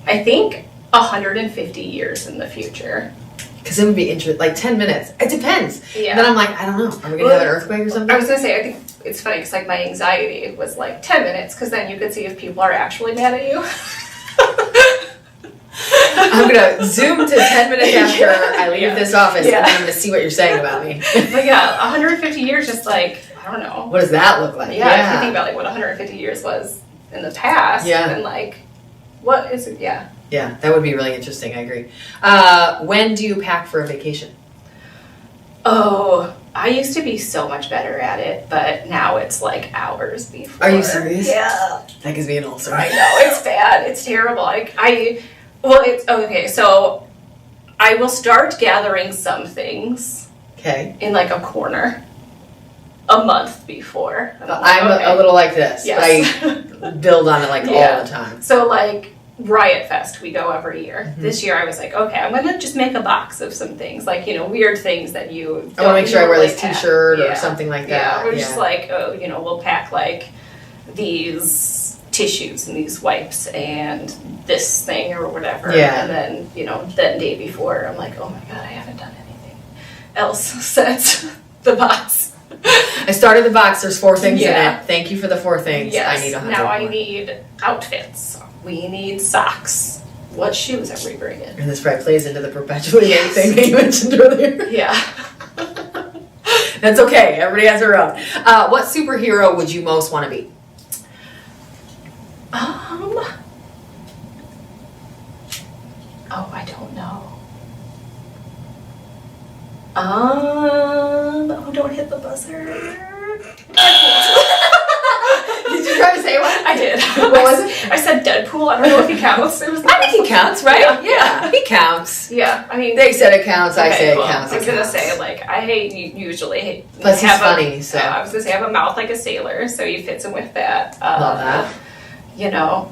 Speaker 2: I think 150 years in the future.
Speaker 3: Because it would be interesting. Like 10 minutes. It depends.
Speaker 2: Yeah.
Speaker 3: And then I'm like, I don't know. Are we going to have an earthquake or something?
Speaker 2: I was going to say, I think it's funny because like my anxiety was like 10 minutes because then you could see if people are actually mad at you.
Speaker 3: I'm going to zoom to 10 minutes after I leave this office and then I'm going to see what you're saying about me.
Speaker 2: But yeah, 150 years just like, I don't know.
Speaker 3: What does that look like?
Speaker 2: Yeah, if you think about like what 150 years was in the past, and like, what is it? Yeah.
Speaker 3: Yeah, that would be really interesting. I agree. When do you pack for a vacation?
Speaker 2: Oh, I used to be so much better at it, but now it's like hours before.
Speaker 3: Are you serious?
Speaker 2: Yeah.
Speaker 3: That gives me an ulcer.
Speaker 2: I know, it's bad. It's terrible. Well, it's okay. So I will start gathering some things.
Speaker 3: Okay.
Speaker 2: In like a corner. A month before.
Speaker 3: I'm a little like this.
Speaker 2: Yes.
Speaker 3: But I build on it like all the time.
Speaker 2: So like Riot Fest, we go every year. This year I was like, okay, I'm gonna just make a box of some things, like, you know, weird things that you don't
Speaker 3: I want to make sure I wear this
Speaker 2: pack.
Speaker 3: t-shirt or something like that.
Speaker 2: Yeah, we're just like, oh, you know, we'll pack like these tissues and these wipes and this thing or whatever.
Speaker 3: Yeah.
Speaker 2: And then, you know, that day before I'm like, oh my god, I haven't done anything else since the box.
Speaker 3: I started the box. There's 4 things in it. Thank you for the 4 things.
Speaker 2: Yes.
Speaker 3: I need 100
Speaker 2: Now I
Speaker 3: more.
Speaker 2: need outfits. We need socks. What shoes are we bringing?
Speaker 3: And this probably plays into the perpetuating thing that you mentioned earlier.
Speaker 2: Yeah.
Speaker 3: That's okay. Everybody has their own. What superhero would you most want to be?
Speaker 2: Oh, I don't know. Oh, don't hit the buzzer.
Speaker 3: Did you try to say one?
Speaker 2: I did.
Speaker 3: What was it?
Speaker 2: I said Deadpool. I don't know if he counts. It was
Speaker 3: I think he counts, right?
Speaker 2: Yeah.
Speaker 3: He counts.
Speaker 2: Yeah, I mean,
Speaker 3: They said it counts. I say
Speaker 2: cool.
Speaker 3: it counts.
Speaker 2: I was gonna say, like, I usually
Speaker 3: Plus he's funny, so.
Speaker 2: I was gonna say I have a mouth like a sailor, so he fits in with that.
Speaker 3: Love that.
Speaker 2: You know,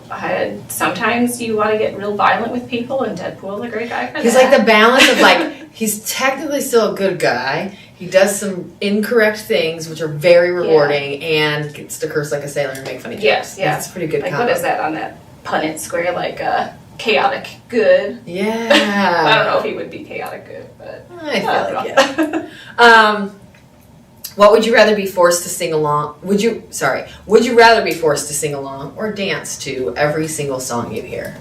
Speaker 2: sometimes you want to get real violent with people, and Deadpool's a great guy for
Speaker 3: He's
Speaker 2: that.
Speaker 3: like the balance of like, he's technically still a good guy. He does some incorrect things, which are very rewarding, and gets to curse like a sailor and make funny jokes.
Speaker 2: Yes, yeah.
Speaker 3: That's pretty good
Speaker 2: Like,
Speaker 3: combo.
Speaker 2: what is that on that Punnett square? Like, chaotic good.
Speaker 3: Yeah.
Speaker 2: I don't know if he would be chaotic good, but
Speaker 3: I feel like, yeah. What would you rather be forced to sing along? Would you rather be forced to sing along or dance to every single song you hear?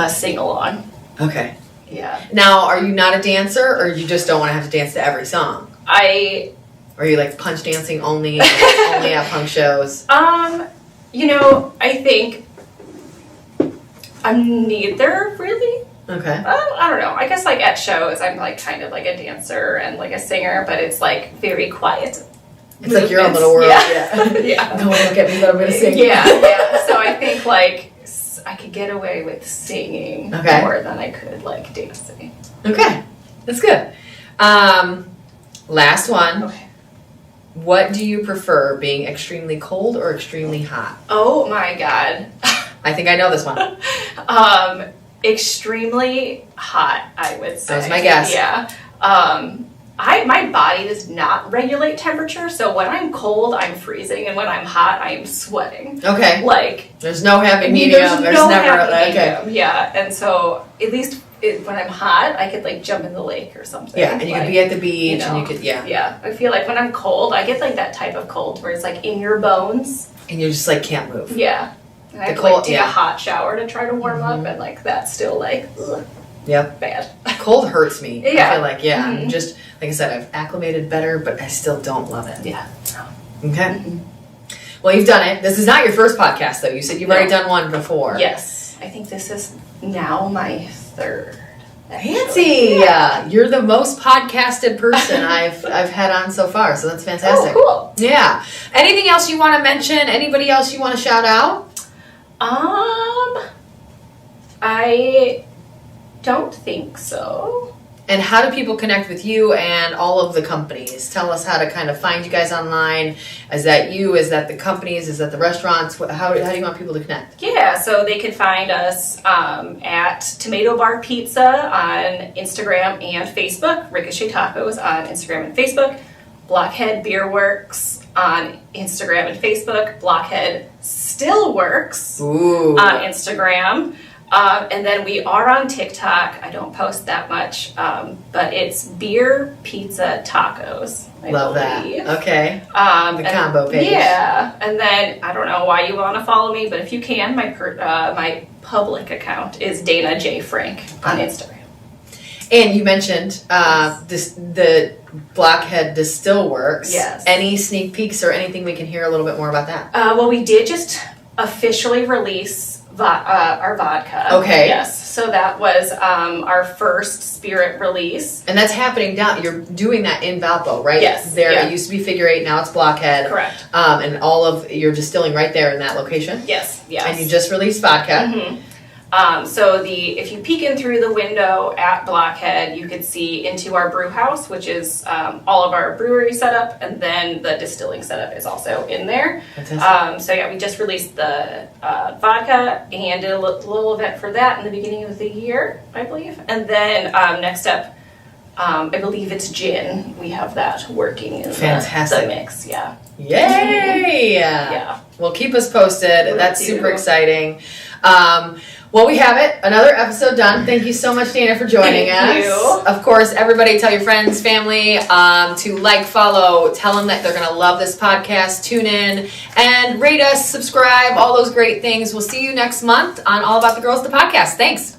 Speaker 2: Sing along.
Speaker 3: Okay.
Speaker 2: Yeah.
Speaker 3: Now, are you not a dancer, or you just don't want to have to dance to every song? Or are you like punch dancing only, only at punk shows?
Speaker 2: You know, I think I'm neither really.
Speaker 3: Okay.
Speaker 2: I don't know. I guess like at shows, I'm like kind of like a dancer and like a singer, but it's like very quiet.
Speaker 3: It's like your own little world.
Speaker 2: Yeah. Yeah.
Speaker 3: No one look at me, but I'm gonna sing.
Speaker 2: Yeah, yeah. So I think like I could get away with singing more than I could like dancing.
Speaker 3: Okay, that's good. Last one.
Speaker 2: Okay.
Speaker 3: What do you prefer, being extremely cold or extremely hot?
Speaker 2: Oh my god.
Speaker 3: I think I know this one.
Speaker 2: Extremely hot, I would say.
Speaker 3: That was my guess.
Speaker 2: Yeah. My body does not regulate temperature, so when I'm cold, I'm freezing, and when I'm hot, I'm sweating.
Speaker 3: Okay.
Speaker 2: Like
Speaker 3: there's no happy medium. There's
Speaker 2: no
Speaker 3: never
Speaker 2: happy
Speaker 3: okay.
Speaker 2: medium. Yeah, and so at least when I'm hot, I could like jump in the lake or something.
Speaker 3: Yeah, and you could be at the beach, and you could
Speaker 2: Yeah, I feel like when I'm cold, I get like that type of cold where it's like in your bones,
Speaker 3: and you just like can't move.
Speaker 2: Yeah. And I have to like take a hot shower to try to warm up, and like that's still like bad.
Speaker 3: Cold hurts me.
Speaker 2: Yeah.
Speaker 3: I feel like I'm just like I said, I've acclimated better, but I still don't love it.
Speaker 2: Yeah.
Speaker 3: Okay. Well, you've done it. This is not your first podcast, though. You said you've already done one before.
Speaker 2: Yes, I think this is now my third.
Speaker 3: Fancy! Yeah, you're the most podcasted person I've had on so far, so that's fantastic.
Speaker 2: Oh, cool.
Speaker 3: Yeah. Anything else you want to mention? Anybody else you want to shout out?
Speaker 2: I don't think so.
Speaker 3: And how do people connect with you and all of the companies? Tell us how to kind of find you guys online. Is that you? Is that the companies? Is that the restaurants? How do you want people to connect?
Speaker 2: Yeah, so they can find us at Tomato Bar Pizza on Instagram and Facebook, Ricochet Tacos on Instagram and Facebook, Blockhead Beerworks on Instagram and Facebook, Blockhead Still Works on Instagram. And then we are on TikTok. I don't post that much, but it's Beer Pizza Tacos. I
Speaker 3: Love
Speaker 2: believe.
Speaker 3: that. Okay. The combo page.
Speaker 2: Yeah. And then I don't know why you want to follow me, but if you can, my public account is Dana J. Frank on Instagram.
Speaker 3: And you mentioned the Blockhead Distill Works.
Speaker 2: Yes.
Speaker 3: Any sneak peeks or anything we can hear a little bit more about that?
Speaker 2: Well, we did just officially release our vodka.
Speaker 3: Okay.
Speaker 2: Yes. So that was our first spirit release.
Speaker 3: And that's happening down. You're doing that in Valpo, right?
Speaker 2: Yes.
Speaker 3: It used to be Figure 8, now it's Blockhead.
Speaker 2: Correct.
Speaker 3: And all of you're distilling right there in that location.
Speaker 2: Yes. Yes.
Speaker 3: And you just released vodka.
Speaker 2: Mm-hmm. So if you peek in through the window at Blockhead, you can see into our brew house, which is all of our brewery setup, and then the distilling setup is also in there.
Speaker 3: Fantastic.
Speaker 2: We just released the vodka and did a little event for that in the beginning of the year, I believe. And then next up, I believe it's gin. We have that working in the mix. Yeah.
Speaker 3: Yay!
Speaker 2: Yeah.
Speaker 3: Well, keep us posted. That's super exciting. Well, we have it. Another episode done. Thank you so much, Dana, for joining us.
Speaker 2: Thank you.
Speaker 3: Of course, everybody tell your friends, family, to like, follow, tell them that they're going to love this podcast, tune in, and rate us, subscribe, all those great things. We'll see you next month on All About the Girls, the podcast. Thanks.